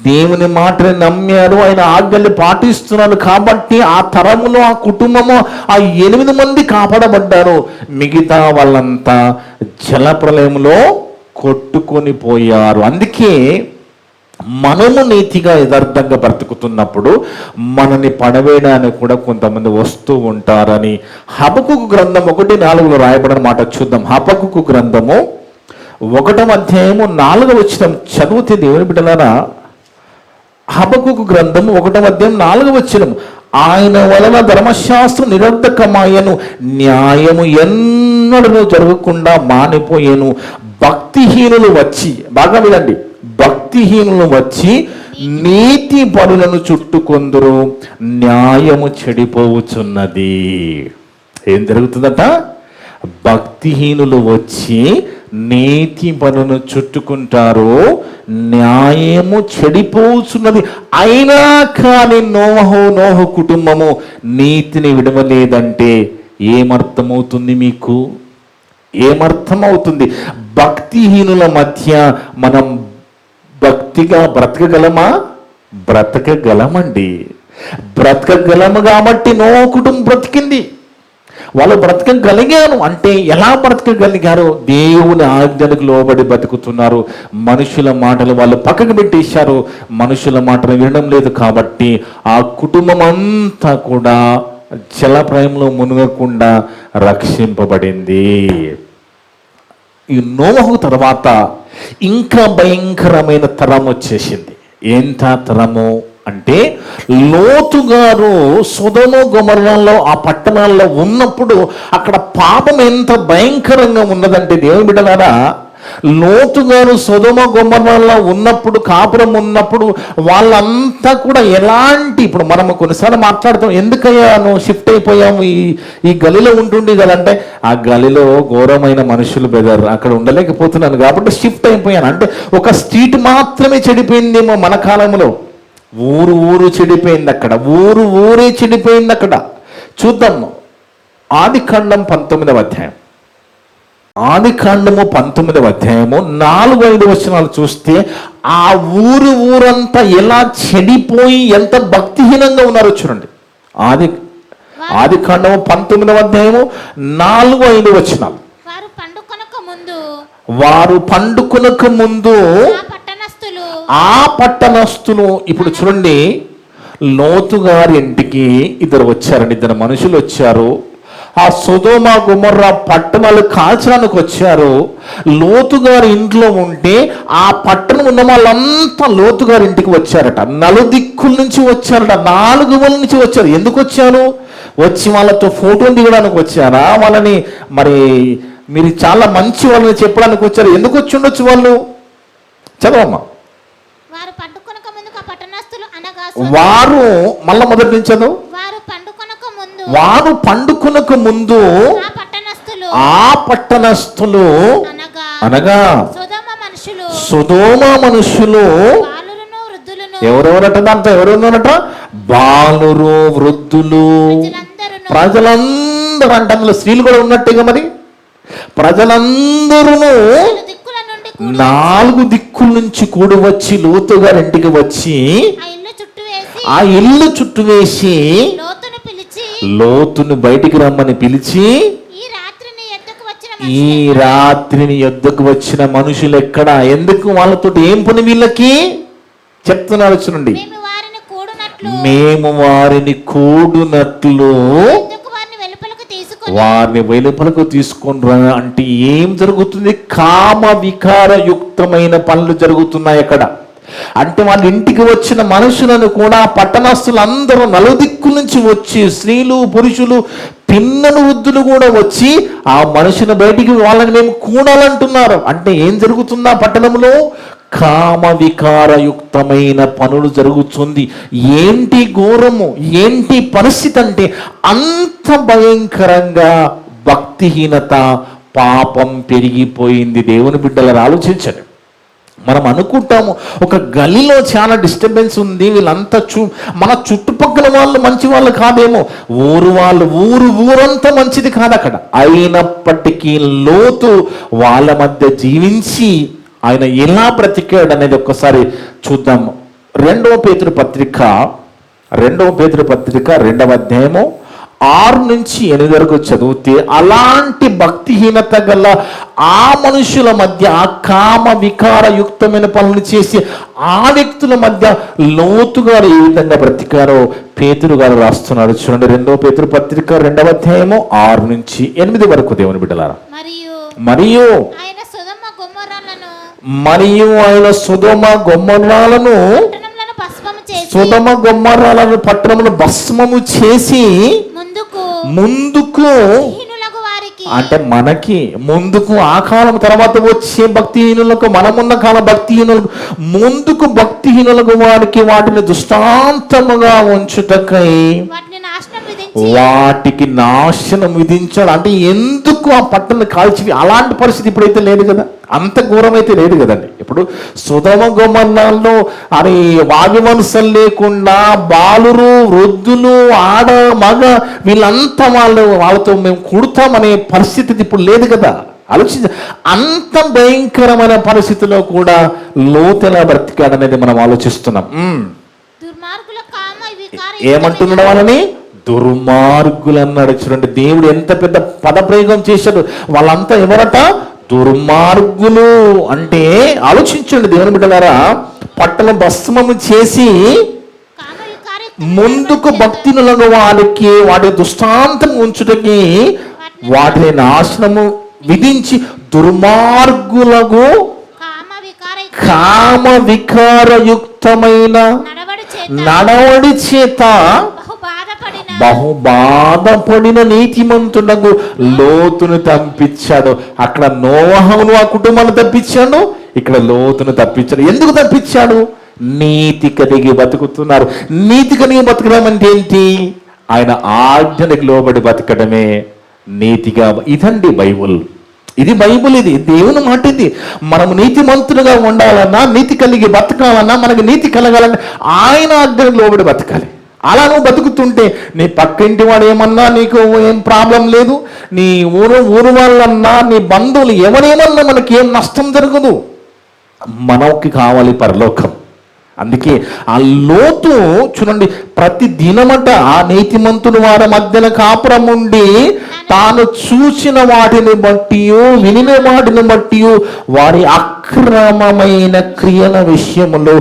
దేవుని మాటని నమ్మారు, ఆయన ఆజ్ఞల్ని పాటిస్తున్నారు. కాబట్టి ఆ తరములో ఆ కుటుంబము ఆ 8 మంది కాపాడబడ్డారు. మిగతా వాళ్ళంతా జల ప్రళయంలో కొట్టుకొని పోయారు. అందుకే మనము నీతిగా యథార్థంగా బ్రతుకుతున్నప్పుడు మనని పడవేయడానికి కూడా కొంతమంది వస్తూ ఉంటారని హబక్కుకు గ్రంథం 1:4 రాయబడిన మాట చూద్దాం. హబక్కుకు గ్రంథము 1వ అధ్యాయము 4వ వచనం చదివితే దేవుని బిడ్డలారా, హబక్కుకు గ్రంథము 1వ అధ్యాయం 4వ వచనం, ఆయన వలన ధర్మశాస్త్రం నిరర్ధకమాయను, న్యాయము ఎన్నడూ జరగకుండా మానిపోయేను. భక్తిహీనులు వచ్చి, బాగా వినండి, భక్తిహీనులు వచ్చి నీతి పరులను చుట్టుకొందురు, న్యాయము చెడిపోవచ్చున్నది. ఏం జరుగుతుందట? భక్తిహీనులు వచ్చి నీతి పరులను చుట్టుకుంటారు, న్యాయము చెడిపోవచ్చున్నది. అయినా కానీ నోహు కుటుంబము నీతిని విడవలేదంటే ఏమర్థమవుతుంది మీకు? ఏమర్థమవుతుంది? భక్తిహీనుల మధ్య మనం భక్తిగా బ్రతకగలమా? బ్రతకగలమండి. బ్రతకగలము కాబట్టి నోహు కుటుంబం బ్రతికింది. వాళ్ళు బ్రతకగలిగారు. అంటే ఎలా బ్రతకగలిగారు? దేవుని ఆజ్ఞలకు లోబడి బ్రతుకుతున్నారు. మనుషుల మాటలు వాళ్ళు పక్కకు పెట్టేశారు. మనుషుల మాటలు వినడం లేదు. కాబట్టి ఆ కుటుంబం అంతా కూడా జలప్రయంలో మునగకుండా రక్షింపబడింది. ఈ నోవహు తర్వాత ఇంకా భయంకరమైన తరం వచ్చేసింది. ఎంత తరము అంటే, లోతు గారు సొదొమ గొమొర్రాలో ఆ పట్టణాల్లో ఉన్నప్పుడు అక్కడ పాపం ఎంత భయంకరంగా ఉన్నదంటే దేవుని బిడ్డలారా, లోతు గారు సొదొమ గొమొర్రాలో ఉన్నప్పుడు, కాపురం ఉన్నప్పుడు వాళ్ళంతా కూడా ఎలాంటి, ఇప్పుడు మనం కొన్నిసార్లు మాట్లాడతాం, ఎందుకయ్యా నువ్వు షిఫ్ట్ అయిపోయాము ఈ గలిలో ఉంటుండే కదంటే, ఆ గలిలో ఘోరమైన మనుషులు బెదర్, అక్కడ ఉండలేకపోతున్నాను కాబట్టి షిఫ్ట్ అయిపోయాను. అంటే ఒక స్ట్రీట్ మాత్రమే చెడిపోయిందేమో మన కాలంలో. ఊరు చెడిపోయింది అక్కడ, ఊరే చెడిపోయింది అక్కడ. చూద్దాము ఆదికాండం 19వ అధ్యాయం, ఆదికాండము 19వ అధ్యాయము 4-5 వచనాలు చూస్తే ఆ ఊరంతా ఎలా చెడిపోయి ఎంత భక్తిహీనంగా ఉన్నారో చూడండి. ఆదికాండము 19వ అధ్యాయము 4-5 వచనాలు. వారు పండుకొనక ముందు ఆ పట్టణస్థులు, ఇప్పుడు చూడండి, లోతు గారి ఇంటికి 2 వచ్చారండి, 2 మనుషులు వచ్చారు. ఆ సొదొమ గొమొర్రా పట్టణాలు కాల్చడానికి వచ్చారు. లోతు గారి ఇంట్లో ఉంటే ఆ పట్టణం ఉన్న వాళ్ళంతా లోతు గారి ఇంటికి వచ్చారట. నలుదిక్కుల నుంచి వచ్చారట, 4 ఊళ్ళ నుంచి వచ్చారు. ఎందుకు వచ్చారు? వచ్చి వాళ్ళతో ఫోటోలు దిగడానికి వచ్చారా? వాళ్ళని మరి మీరు చాలా మంచి వాళ్ళని చెప్పడానికి వచ్చారు. ఎందుకు వచ్చి ఉండొచ్చు వాళ్ళు? చదవమ్మా. వారు మళ్ళా మొదటి నుంచి చదువు. వారు పండుకొనక ముందు ఆ పట్టణస్థులు అనగా సొదొమ మనుషులు ఎవరెవరట? దాంతో ఎవరెవరట? బాలురు, వృద్ధులు, ప్రజలందరూ. అంటే అందులో స్త్రీలు కూడా ఉన్నట్టుగా మరి. ప్రజలందరూ 4 దిక్కుల నుంచి కూడి వచ్చి లోతు గారి ఇంటికి వచ్చి ఆ ఇల్లు చుట్టూ వేసి లోతును బయటికి రమ్మని పిలిచి, ఈ రాత్రిని యొద్దకు వచ్చిన మనుషులు ఎక్కడ? ఎందుకు? వాళ్ళతో ఏం పని వీళ్ళకి? చెప్తున్నారు చూడండి, మేము వారిని కూడునట్లు వారిని వెలుపలకు తీసుకొని రా అంటే ఏం జరుగుతుంది? కామ వికారయుక్తమైన పనులు జరుగుతున్నాయి అక్కడ. అంటే వాళ్ళ ఇంటికి వచ్చిన మనుషులను కూడా పట్టణస్తులందరూ నలుదిక్కు నుంచి వచ్చి, స్త్రీలు పురుషులు పిన్నలు వృద్ధులు కూడా వచ్చి ఆ మనుషుల బయటికి వాళ్ళని మేము కూడాలంటున్నారు. అంటే ఏం జరుగుతుందా పట్టణంలో? కామ వికారయుక్తమైన పనులు జరుగుతుంది. ఏంటి ఘోరము, ఏంటి పరిస్థితి అంటే అంత భయంకరంగా భక్తిహీనత, పాపం పెరిగిపోయింది. దేవుని బిడ్డలను ఆలోచించండి. మనం అనుకుంటాము ఒక గలీలో చాలా డిస్టర్బెన్స్ ఉంది, వీళ్ళంతా మన చుట్టుపక్కల వాళ్ళు మంచి వాళ్ళు కాదేమో, ఊరంతా మంచిది కాదు అక్కడ. అయినప్పటికీ లోతు వాళ్ళ మధ్య జీవించి ఆయన ఎలా బ్రతికాడు అనేది ఒక్కసారి చూద్దాం. రెండవ పేతురు పత్రిక 2వ అధ్యాయము 6 నుంచి 8 వరకు చదివితే అలాంటి భక్తిహీనత గల ఆ మనుషుల మధ్య ఆ కామ వికారయుక్తమైన పనులు చేసి ఆ వ్యక్తుల మధ్య లోతు గారు ఏ విధంగా బ్రతికారో పేతురు గారు రాస్తున్నాడు. చూడండి, 2వ పేతురు పత్రిక 2వ అధ్యాయము 6 నుంచి 8 వరకు. దేవుని బిడ్డలారా, మరియు ఆయన సొదొమ గొమొర్రాలను పట్టణములను భస్మము చేసి ముందుకు అంటే మనకి ముందుకు ఆ కాలం తర్వాత వచ్చే భక్తిహీనులకు, మనమున్న కాలం భక్తిహీనులకు, ముందుకు భక్తిహీనులకు వారికి వాటిని దృష్టాంతముగా ఉంచుటకై వాటికి నాశనం విధించాడు. అంటే ఎందుకు ఆ పట్టణం కాల్చి? అలాంటి పరిస్థితి ఇప్పుడైతే లేదు కదా, అంత ఘోరం అయితే లేదు కదండి. ఇప్పుడు సొదొమ గొమొర్రాల్లో అని వాగ్వంశం లేకుండా బాలురు, వృద్ధులు, ఆడ మగ వీళ్ళంతా వాళ్ళతో మేము కుడతామనే పరిస్థితి ఇప్పుడు లేదు కదా. ఆలోచించ, అంత భయంకరమైన పరిస్థితిలో కూడా లోతు ఎలా బ్రతికాడనేది మనం ఆలోచిస్తున్నాం. ఏమంటున్నాడు వాళ్ళని? దుర్మార్గులు అన్నాడు. చూడండి, దేవుడు ఎంత పెద్ద పదప్రయోగం చేశాడు. వాళ్ళంతా ఎవరట? దుర్మార్గులు. అంటే ఆలోచించండి దేవుని బిడ్డలారా, పట్టణం భస్మము చేసి ముందుకు భక్తినులను వారికి వాటి దృష్టాంతం ఉంచుటకి వాటిని నాశనము విధించి దుర్మార్గులకు కామ వికారయుక్తమైన నడవడి చేత బహు బాధపడిన నీతిమంతునకు లోతును తప్పించాడు. అక్కడ నోవహును ఆ కుటుంబాన్ని తప్పించాడు, ఇక్కడ లోతును తప్పించాడు. ఎందుకు తప్పించాడు? నీతి కలిగి బతుకుతున్నారు. నీతి కలిగి బతకడం అంటే ఏంటి? ఆయన ఆజ్ఞలకు లోబడి బతకడమే నీతిగా. ఇదండి బైబుల్. ఇది బైబుల్, ఇది దేవుని మాట. ఇది మనము నీతిమంతులుగా ఉండాలన్నా, నీతి కలిగి బతకాలన్నా, మనకి నీతి కలగాలన్నా ఆయన ఆజ్ఞలకు లోబడి బతకాలి. అలా నువ్వు బతుకుతుంటే నీ పక్కింటి వాడు ఏమన్నా నీకు ఏం ప్రాబ్లం లేదు, నీ ఊరు వాళ్ళన్నా, నీ బంధువులు ఎవరేమన్నా మనకి ఏం నష్టం జరగదు. మనకి కావాలి పరలోకం. అందుకే ఆ లోతు చూడండి, ప్రతి దినమట ఆ నీతిమంతుని వారి మధ్యన కాపురం ఉండి తాను చూసిన వాటిని బట్టి, వినిన వాటిని బట్టి వారి అక్రమమైన క్రియల విషయములో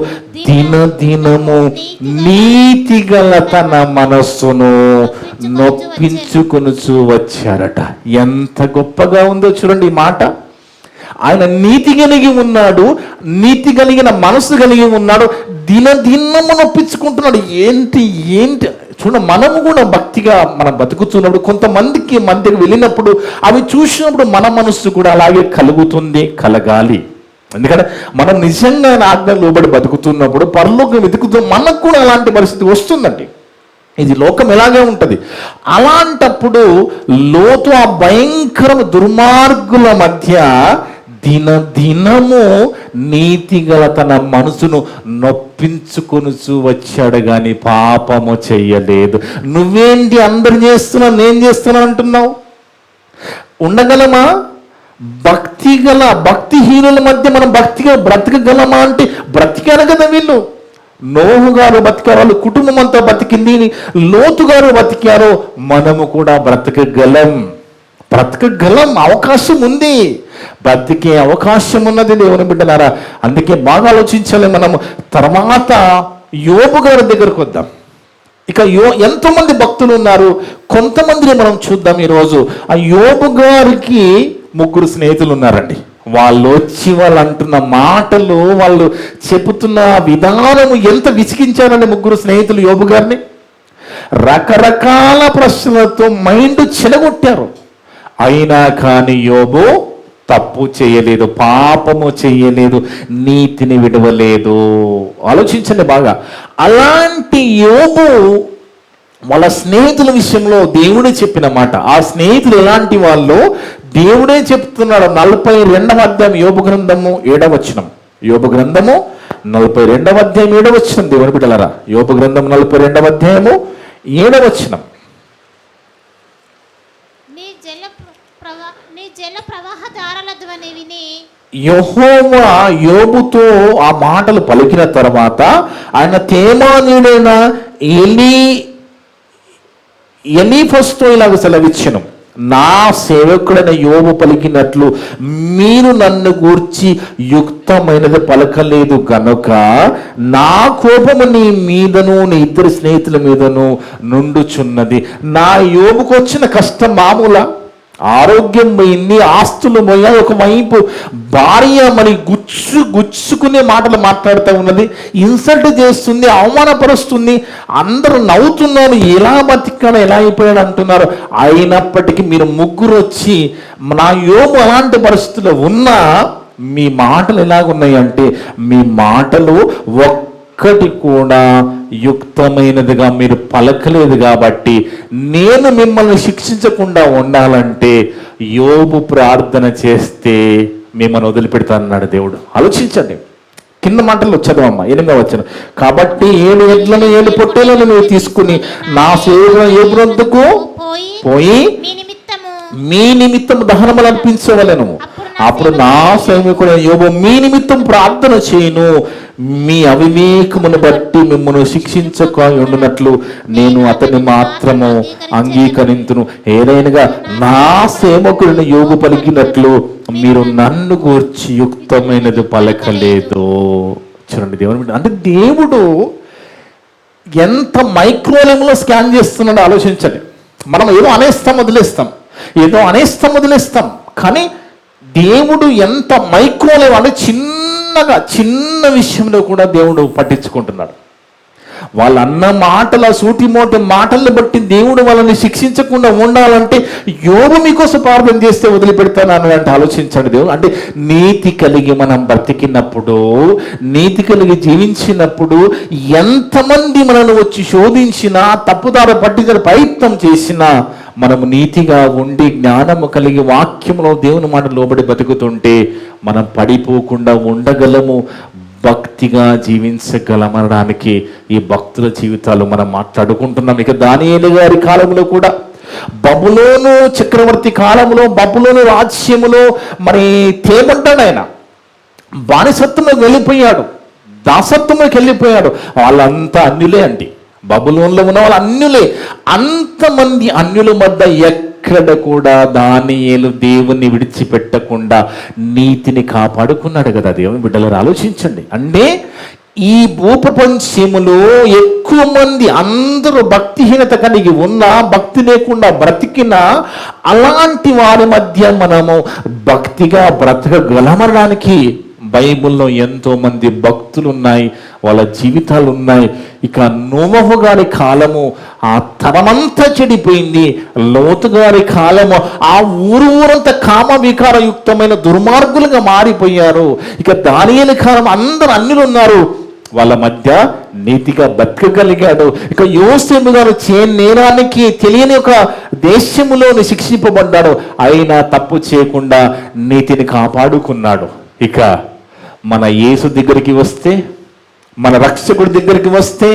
దినదినము నీతిగల తన మనస్సును నొప్పించుకొనుచు వచ్చారట. ఎంత గొప్పగా ఉందో చూడండి ఈ మాట. ఆయన నీతి కలిగి ఉన్నాడు, నీతి కలిగిన మనసు కలిగి ఉన్నాడు, దినదినము నొప్పించుకుంటున్నాడు. ఏంటి చూడ, మనము కూడా భక్తిగా మనం బతుకుతున్నప్పుడు కొంతమందికి మధ్యకి వెళ్ళినప్పుడు అవి చూసినప్పుడు మన మనస్సు కూడా అలాగే కలగాలి. ఎందుకంటే మనం నిజంగా ఆజ్ఞలు లోబడి బతుకుతున్నప్పుడు పరలోకం వెతుకుతూ మనకు కూడా అలాంటి పరిస్థితి వస్తుందండి. ఇది లోకం ఎలాగే ఉంటుంది. అలాంటప్పుడు లోతు ఆ భయంకర దుర్మార్గుల మధ్య దినదినము నీతిగల తన మనసును నొప్పించుకొనుచు వచ్చాడు, కానీ పాపము చెయ్యలేదు. నువ్వేంటి అందరు చేస్తున్నావు, నేను చేస్తున్నా అంటున్నావు? ఉండగలమా? భక్తిహీనుల మధ్య మనం భక్తిగా బ్రతకగలమా అంటే బ్రతికారు కదా వీళ్ళు. నోహు గారు బతికారు, వాళ్ళు కుటుంబం అంతా బతికింది. లోతు గారు బతికారు, మనము కూడా బ్రతకగలం. బ్రతకగలం, అవకాశం ఉంది, బ్రతికే అవకాశం ఉన్నది దేవుని బిడ్డలారా. అందుకే బాగా ఆలోచించాలి మనం. తర్వాత యోబు గారి దగ్గరకు వద్దాం. ఇక ఎంతోమంది భక్తులు ఉన్నారు, కొంతమందిని మనం చూద్దాం ఈరోజు. ఆ యోబు గారికి 3 స్నేహితులు ఉన్నారండి. వాళ్ళు వచ్చి వాళ్ళు అంటున్న మాటలు, వాళ్ళు చెబుతున్న విధానము ఎంత విసిగించారండి 3 స్నేహితులు యోబు గారిని. రకరకాల ప్రశ్నలతో మైండ్ చెడగొట్టారు. అయినా కానీ యోబు తప్పు చేయలేదు, పాపము చేయలేదు, నీతిని విడవలేదు. ఆలోచించండి బాగా. అలాంటి యోబు వాళ్ళ స్నేహితుల విషయంలో దేవుడే చెప్పిన మాట. ఆ స్నేహితులు ఎలాంటి వాళ్ళు దేవుడే చెప్తున్నాడు. 42వ అధ్యాయం యోబు గ్రంథము 7వ వచనం. యోబు గ్రంథము 42వ అధ్యాయం 7వ వచనం. దేవుని బిడ్డలారా, యోబు గ్రంథం 42వ అధ్యాయము 7వ వచనం. యెహోవా యోబుతో ఆ మాటలు పలికిన తర్వాత ఆయన తేమానీయుడైన ఎలీఫజుతో ఇలాగ సెలవిచ్చెను, నా సేవకుడైన యోబు పలికినట్లు మీరు నన్ను గూర్చి యుక్తమైనది పలకలేదు గనుక నా కోపము నీ మీదను నీ 2 స్నేహితుల మీదను నుండుచున్నది. నా యోబుకు వచ్చిన కష్టం మామూలా? ఆరోగ్యం పోయింది, ఆస్తులు పోయాయి, ఒకవైపు భార్య మరి గుచ్చుకునే మాటలు మాట్లాడుతూ ఉన్నది, ఇన్సల్ట్ చేస్తుంది, అవమానపరుస్తుంది, అందరూ నవ్వుతున్నారు, ఎలా బతికాడు, ఎలా అయిపోయాడు అంటున్నారు. అయినప్పటికీ మీరు 3 వచ్చి నా యోబు అలాంటి పరిస్థితుల్లో ఉన్నా మీ మాటలు ఎలాగున్నాయి అంటే, మీ మాటలు ఒక్కటి కూడా యుక్తమైనదిగా మీరు పలకలేదు. కాబట్టి నేను మిమ్మల్ని శిక్షించకుండా ఉండాలంటే యోబు ప్రార్థన చేస్తే మిమ్మల్ని వదిలిపెడతానన్నాడు దేవుడు. ఆలోచించండి. కింద మాటలు చదవమ్మా, 8వ వచనం. కాబట్టి 7 ఎడ్లను 7 పొట్టేలను మీరు తీసుకుని నా సేవకుడైన యోబు వద్దకు పోయి మీ నిమిత్తం దహనములు అర్పించవలెను. అప్పుడు నా సేవకుడైన యోబు మీ నిమిత్తం ప్రార్థన చేయను. మీ అవివేకమును బట్టి మిమ్మల్ని శిక్షించక ఉండునట్లు నేను అతన్ని మాత్రము అంగీకరింతును. ఏదైనగా నా సేవకుడిని యోబు పలికినట్లు మీరు నన్ను గూర్చి యుక్తమైనది పలకలేదు. చూడండి దేవుని అంటే దేవుడు ఎంత మైక్రోవేవ్లో స్కాన్ చేస్తున్నాడో ఆలోచించండి. మనం ఏదో అనేస్తాం వదిలేస్తాం, కానీ దేవుడు ఎంత మైక్రోవేవ్ అంటే చిన్న విషయంలో కూడా దేవుడు పట్టించుకుంటున్నాడు. వాళ్ళు అన్న మాటల సూటిమోటి మాటలను బట్టి దేవుడు వాళ్ళని శిక్షించకుండా ఉండాలంటే యోబు మీకోసం ప్రార్థన చేస్తే వదిలిపెడతాను అంటే ఆలోచించండి. దేవుడు అంటే నీతి కలిగి మనం బ్రతికినప్పుడు, నీతి కలిగి జీవించినప్పుడు ఎంతమంది మనల్ని వచ్చి శోధించినా, తప్పుదారి పట్టించిన ప్రయత్నం చేసినా మనము నీతిగా ఉండి జ్ఞానము కలిగి వాక్యంలో దేవుని మాట లోబడి బతుకుతుంటే మనం పడిపోకుండా ఉండగలము, భక్తిగా జీవించగలమనడానికి ఈ భక్తుల జీవితాలు మనం మాట్లాడుకుంటున్నాం. ఇక దానియేలు గారి కాలంలో కూడా బబులోను చక్రవర్తి కాలంలో బబులోను రాజ్యములో మరి తేమంటాడు, ఆయన బానిసత్వంలోకి వెళ్ళిపోయాడు, దాసత్వంలోకి వెళ్ళిపోయాడు. వాళ్ళంతా అన్యులే అండి. బబులోన్లో ఉన్న వాళ్ళు అన్యులే. అంతమంది అన్యుల మధ్య ఎక్కడ కూడా దానియేలు దేవుణ్ణి విడిచిపెట్టకుండా నీతిని కాపాడుకున్నాడు కదా. దేవుని బిడ్డలారా ఆలోచించండి. అంటే ఈ భూప్రపంచములో ఎక్కువ మంది అందరూ భక్తిహీనత కలిగి ఉన్నా, భక్తి లేకుండా బ్రతికినా, అలాంటి వారి మధ్య మనము భక్తిగా బ్రతకగలమనడానికి బైబిల్లో ఎంతో మంది భక్తులు ఉన్నాయి, వాళ్ళ జీవితాలు ఉన్నాయి. ఇక నోవహు గారి కాలము ఆ తరమంతా చెడిపోయింది. లోతు గారి కాలము ఆ ఊరంతా కామ వికారయుక్తమైన దుర్మార్గులుగా మారిపోయారు. ఇక దానియేలు కాలం అందరూ అన్యులు ఉన్నారు, వాళ్ళ మధ్య నీతిగా బతకగలిగాడు. ఇక యోసేపు గారు నేరానికి తెలియని ఒక దేశములోని శిక్షింపబడ్డాడు, అయినా తప్పు చేయకుండా నీతిని కాపాడుకున్నాడు. ఇక మన యేసు దగ్గరికి వస్తే, మన రక్షకుడి దగ్గరికి వస్తే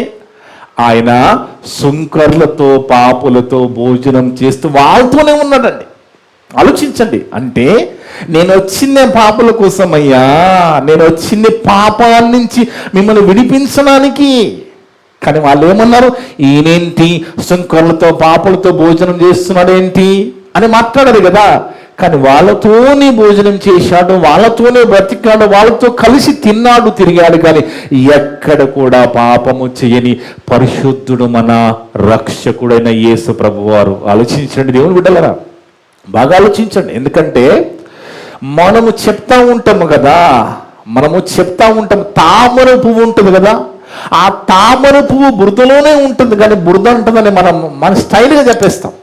ఆయన సుంకర్లతో పాపులతో భోజనం చేస్తూ వాళ్ళతోనే ఉన్నాడండి. ఆలోచించండి. అంటే నేను వచ్చిందే పాపుల కోసమయ్యా, నేను వచ్చింది పాపాల నుంచి మిమ్మల్ని విడిపించడానికి. కానీ వాళ్ళు ఏమన్నారు, ఈయనేంటి సుంకర్లతో పాపులతో భోజనం చేస్తున్నాడు ఏంటి, అని మాట్లాడారు కదా. కానీ వాళ్ళతోనే భోజనం చేశాడు, వాళ్ళతోనే బ్రతికాడు, వాళ్ళతో కలిసి తిన్నాడు, తిరిగాడు. కానీ ఎక్కడ కూడా పాపము చేయని పరిశుద్ధుడు మన రక్షకుడైన యేసు ప్రభువారు. ఆలోచించండి దేవుని బిడ్డలారా, బాగా ఆలోచించండి. ఎందుకంటే మనము చెప్తా ఉంటాము కదా, తామర పువ్వు ఉంటుంది కదా, ఆ తామర పువ్వు బురదలోనే ఉంటుంది. కానీ బురద ఉంటుందని మన స్టైల్గా చెప్పేస్తాం,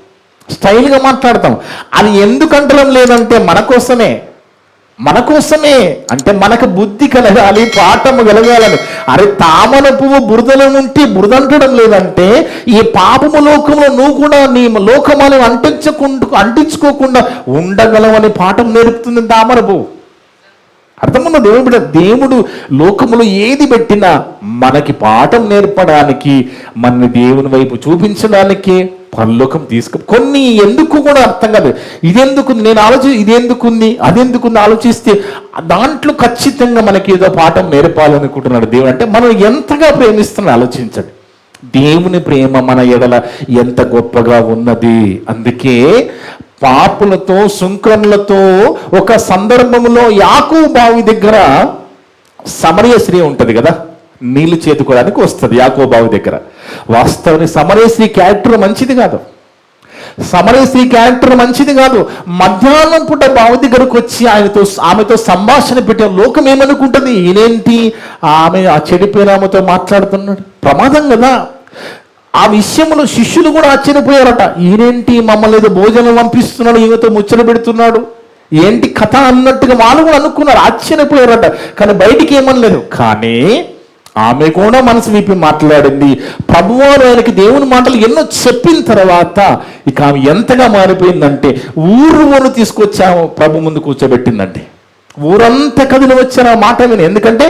స్టైల్గా మాట్లాడతాం. అది ఎందుకు అంటడం లేదంటే మన కోసమే అంటే మనకు బుద్ధి కలగాలి, పాఠము కలగాలని. అరే తామర పువ్వు బురదలో నుండి బురద అంటడం లేదంటే ఈ పాపము లోకంలో నువ్వు కూడా నీ లోకమాలను అంటించుకోకుండా ఉండగలవని పాఠం నేర్పుతుంది తామర పువ్వు. అర్థమన్న దేవుడు లోకములో ఏది పెట్టినా మనకి పాఠం నేర్పడానికి, మన దేవుని వైపు చూపించడానికి పరలోకం కొన్ని ఎందుకు కూడా అర్థం కాదు. ఇదెందుకుంది ఇదెందుకుంది అదెందుకుంది ఆలోచిస్తే దాంట్లో ఖచ్చితంగా మనకి ఏదో పాఠం నేర్పాలనుకుంటున్నాడు దేవుడు. అంటే మనం ఎంతగా ప్రేమిస్తున్నాడు ఆలోచించండి. దేవుని ప్రేమ మన ఎడల ఎంత గొప్పగా ఉన్నది. అందుకే పాపులతో సుంకరులతో ఒక సందర్భంలో యాకోబు బావి దగ్గర సమరయ స్త్రీ ఉంటుంది కదా, నీళ్లు చేతుకోవడానికి వస్తుంది యాకోబు బావి దగ్గర. వాస్తవానికి సమరయ స్త్రీ క్యారెక్టర్ మంచిది కాదు. మధ్యాహ్నం పూట బావి దగ్గరకు వచ్చి ఆమెతో సంభాషణ పెట్టే లోకం ఏమనుకుంటుంది, ఈయనేంటి ఆమె ఆ చెడిపోయిన ఆమెతో మాట్లాడుతున్నాడు, ప్రమాదం కదా. ఆ విషయంలో శిష్యులు కూడా ఆశ్చర్యపోయారట. ఈయనేంటి మమ్మల్ని ఏదో భోజనం పంపిస్తున్నాడు, ఈమెతో ముచ్చట పెడుతున్నాడు, ఏంటి కథ అన్నట్టుగా వాళ్ళు కూడా అనుకున్నారు, ఆశ్చర్యపోయారట. కానీ బయటికి ఏమనలేదు. కానీ ఆమె కూడా మనసు విప్పి మాట్లాడింది. ప్రభువారు ఆయనకి దేవుని మాటలు ఎన్నో చెప్పిన తర్వాత ఇక ఆమె ఎంతగా మారిపోయిందంటే ఊరు తీసుకొచ్చాము ప్రభు ముందు కూర్చోబెట్టిందండి. ఊరంతా కదిలి వచ్చిన మాట విని. ఎందుకంటే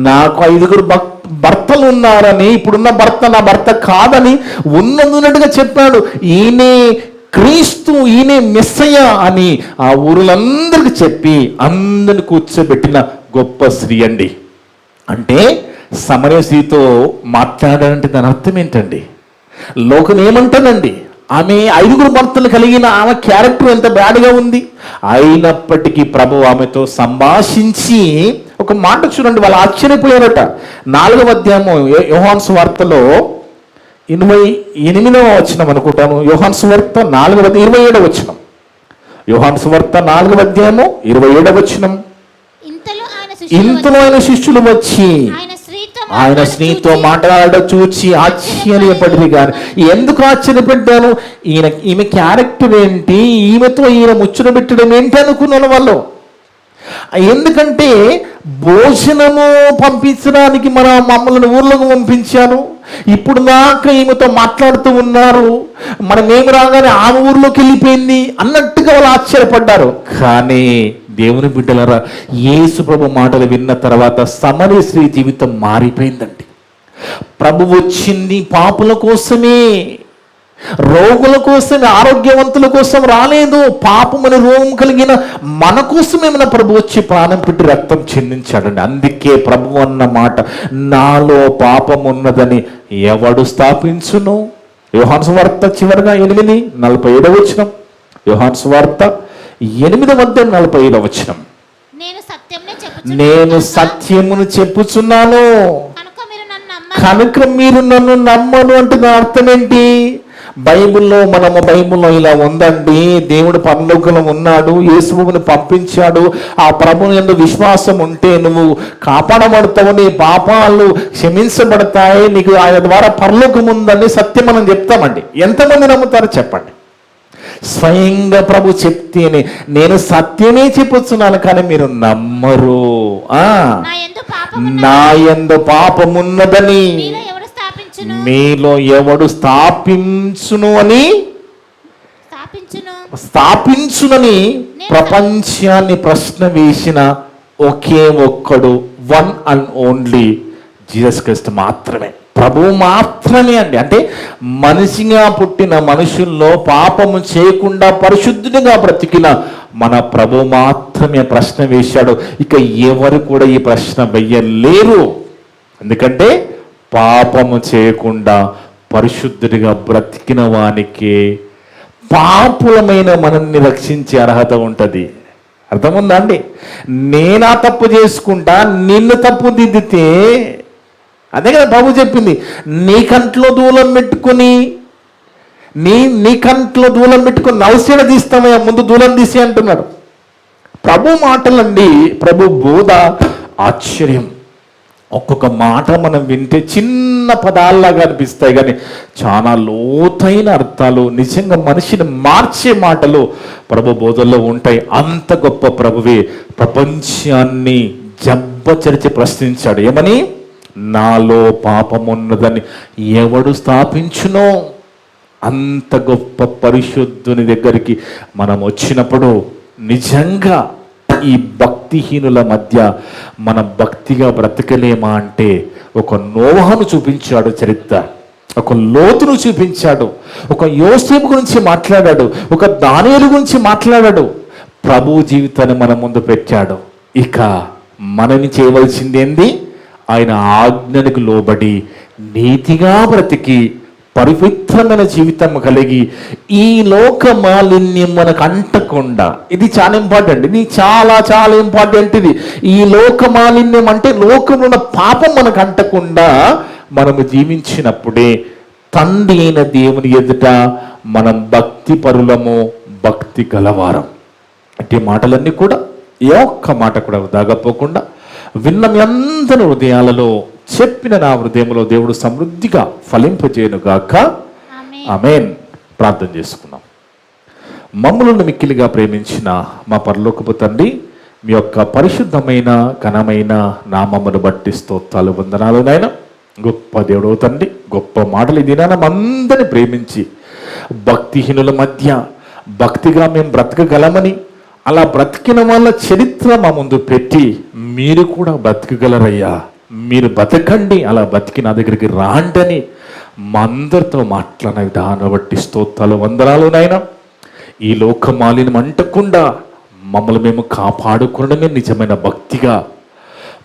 నాకు 5 భర్తలు ఉన్నారని, ఇప్పుడున్న భర్త నా భర్త కాదని ఉన్నట్టుగా చెప్పాడు. ఈయనే క్రీస్తు, ఈయనే మెస్సయ్య అని ఆ ఊరులందరికీ చెప్పి అందరిని కూర్చోబెట్టిన గొప్ప స్త్రీ అండి. అంటే సమరయ స్త్రీతో మాట్లాడాలంటే దాని అర్థం ఏంటండి? లోకం ఏమంటానండి, ఆమె 5 భర్తలు కలిగిన ఆమె క్యారెక్టర్ ఎంత బ్యాడ్గా ఉంది. అయినప్పటికీ ప్రభు ఆమెతో సంభాషించి ఒక మాట చూడండి, వాళ్ళు ఆశ్చర్యపోయారట. 4వ అధ్యాయము యోహాను సువార్తలో 28వ వచనం అనుకుంటాను. యోహాను సువార్త 27వ వచనం. యోహాను సువార్త 4వ అధ్యాయము 27వ వచనం. ఇంతలో ఆయన శిష్యులు వచ్చి ఆయన స్త్రీతో మాట్లాడడం చూచి ఆశ్చర్యపడింది. కానీ ఎందుకు ఆశ్చర్యపడ్డాను, ఈమె క్యారెక్టర్ ఏంటి, ఈమెతో ఈయన ముచ్చట పెట్టడం ఏంటి అనుకున్నాను వాళ్ళు. ఎందుకంటే భోజనము పంపించడానికి మమ్మల్ని ఊర్లోకి పంపించాను, ఇప్పుడు దాకా ఈమెతో మాట్లాడుతూ ఉన్నారు, మనమేమి రాగానే ఆమె ఊర్లోకి వెళ్ళిపోయింది అన్నట్టుగా వాళ్ళు ఆశ్చర్యపడ్డారు. కానీ దేవుని బిడ్డలారా, యేసు ప్రభు మాటలు విన్న తర్వాత సమరయ స్త్రీ జీవితం మారిపోయిందండి. ప్రభు వచ్చింది పాపుల కోసమే, రోగుల కోసమే, ఆరోగ్యవంతుల కోసం రాలేదు. పాపమని రోగం కలిగిన మన కోసమే మన ప్రభు వచ్చి ప్రాణం పెట్టి రక్తం చిందించాడండి. అందుకే ప్రభు అన్న మాట, నాలో పాపం ఉన్నదని ఎవడు స్థాపించును? యోహాను సువార్త చివరిగా 8:47 వచనం. యోహాను సువార్త 8:47 వచనం. నేను సత్యమును చెప్పుచున్నాను కనుక మీరు నన్ను నమ్మను అంటే దాని అర్థం ఏంటి? బైబిల్లో ఇలా ఉందండి, దేవుడు పరలోకంలో ఉన్నాడు, యేసుని పంపించాడు, ఆ ప్రభుని యందు విశ్వాసం ఉంటే నువ్వు కాపాడబడతావు, నీ పాపాలు క్షమించబడతాయి, నీకు ఆయన ద్వారా పరలోకం ఉందని సత్యం మనం చెప్తామండి. ఎంతమంది నమ్ముతారో చెప్పండి. స్వయంగా ప్రభు చెప్తేనే నేను సత్యమే చెప్పుచున్నాను, కానీ మీరు నమ్మరు. నా యందు పాపమున్నదని మీలో ఎవడు స్థాపించునని ప్రపంచాన్ని ప్రశ్న వేసిన ఒకే ఒక్కడు, వన్ అండ్ ఓన్లీ జీసస్ క్రీస్తు మాత్రమే, ప్రభువు మాత్రమే అండి. అంటే మనిషిగా పుట్టిన మనుషుల్లో పాపము చేయకుండా పరిశుద్ధుడిగా బ్రతికిన మన ప్రభు మాత్రమే ప్రశ్న వేశాడు. ఇక ఎవరు కూడా ఈ ప్రశ్న వెయ్యలేరు. ఎందుకంటే పాపము చేయకుండా పరిశుద్ధుడిగా బ్రతికిన వానికి పాపులమైన మనల్ని రక్షించే అర్హత ఉంటుంది. అర్థముందా అండి? నేనా తప్పు చేసుకుంటా, నిన్ను తప్పు దిద్దితే, అదే కదా ప్రభు చెప్పింది, నీ కంట్లో దూలం పెట్టుకుని నీ కంట్లో దూలం పెట్టుకుని నవసీడ తీస్తామయ్యా, ముందు దూలం తీసి అంటున్నాడు. ప్రభు మాటలండి, ప్రభు బోధ ఆశ్చర్యం. ఒక్కొక్క మాట మనం వింటే చిన్న పదాల్లాగా అనిపిస్తాయి, కానీ చాలా లోతైన అర్థాలు, నిజంగా మనిషిని మార్చే మాటలు ప్రభు బోధల్లో ఉంటాయి. అంత గొప్ప ప్రభువే ప్రపంచాన్ని జబ్బచరిచి ప్రశ్నించాడు. ఏమని? నాలో పాపమున్నదని ఎవడు స్థాపించునో? అంత గొప్ప పరిశుద్ధుని దగ్గరికి మనం వచ్చినప్పుడు నిజంగా ఈ భక్తిహీనుల మధ్య మనం భక్తిగా బ్రతకలేమా అంటే, ఒక నోవహును చూపించాడు చరిత్ర, ఒక లోతును చూపించాడు, ఒక యోసేపు గురించి మాట్లాడాడు, ఒక దానియేలు గురించి మాట్లాడాడు. ప్రభు జీవితాన్ని మన ముందు పెట్టాడు. ఇక మనని చేయవలసింది ఏంది? ఆయన ఆజ్ఞలకు లోబడి నీతిగా బ్రతికి పవిత్రమైన జీవితం కలిగి ఈ లోక మాలిన్యం మనకు అంటకుండా, ఇది చాలా ఇంపార్టెంట్, ఇది చాలా చాలా ఇంపార్టెంట్. ఇది ఈ లోక మాలిన్యం అంటే లోకంలో ఉన్న పాపం మనకు అంటకుండా మనము జీవించినప్పుడే తండ్రి అయిన దేవుని ఎదుట మనం భక్తి పరులము, భక్తి గలవారం. అంటే మాటలన్నీ కూడా ఏ ఒక్క మాట కూడా దాగపోకుండా విన్న మీ అందరి హృదయాలలో చెప్పిన నా హృదయంలో దేవుడు సమృద్ధిగా ఫలింపజేయునుగాక. ఆమేన్. ప్రార్థన చేసుకుందాం. మమ్మల్ని మిక్కిలిగా ప్రేమించిన మా పరలోకపు తండ్రి, మీ యొక్క పరిశుద్ధమైన ఘనమైన నామమును బట్టి స్తోత్రాలు, వందనాలు నాయన. గొప్ప దేవుడు తండ్రి, గొప్ప మాటలు ఇది నాయన. అందరిని ప్రేమించి భక్తిహీనుల మధ్య భక్తిగా మేము బ్రతకగలమని, అలా బ్రతికిన వాళ్ళ చరిత్ర మా ముందు పెట్టి మీరు కూడా బ్రతకగలరయ్యా, మీరు బతకండి, అలా బతికి నా దగ్గరికి రాండని మా అందరితో మాట్లాడిన విధానం బట్టి స్తోత్రాలు, వందనాలు నాయన. ఈ లోక మాలిన్యం అంటకుండా మమ్మల్ని మేము కాపాడుకోవడమే నిజమైన భక్తిగా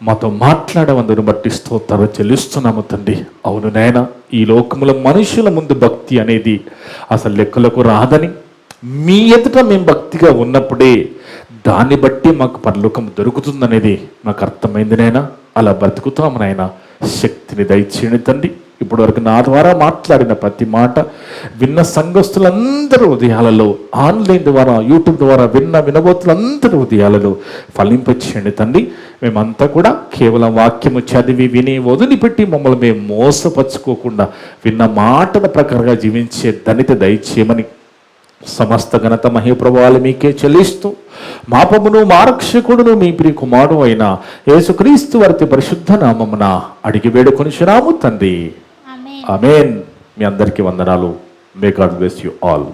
మాతో మాట్లాడవందుని బట్టి స్తోత్రాలు చెల్లిస్తున్నాము తండ్రి. అవును నాయన, ఈ లోకముల మనుషుల ముందు భక్తి అనేది అసలు లెక్కలకు రాదని, మీ ఎదుట మేము భక్తిగా ఉన్నప్పుడే దాన్ని బట్టి మాకు పరలోకం దొరుకుతుందనేది మాకు అర్థమైంది నాయన. అలా బ్రతుకుతాము నాయన. శక్తిని దయచేయండి తండ్రి. ఇప్పటి వరకు నా ద్వారా మాట్లాడిన ప్రతి మాట విన్న సంఘస్థులందరూ హృదయాలలో, ఆన్లైన్ ద్వారా యూట్యూబ్ ద్వారా వినబోతులందరూ హృదయాలలో ఫలింపచేయండి తండ్రి. మేమంతా కూడా కేవలం వాక్యము చదివి విని వదిలిపెట్టి మమ్మల్ని మేము మోసపరుచుకోకుండా విన్న మాటల ప్రకారంగా జీవించే ధన్యత దయచేయమని సమస్త ఘనత మహిప్రభావాలు మీకే చెల్లిస్తూ, మా పాపమును మా రక్షకుడును మీ ప్రియ కుమారుడు అయిన యేసుక్రీస్తు వారి పరిశుద్ధ నామమున అడిగి వేడుకొనిచున్నాము తండ్రి. ఆమేన్. మీ అందరికీ వందనాలు. May God bless you all.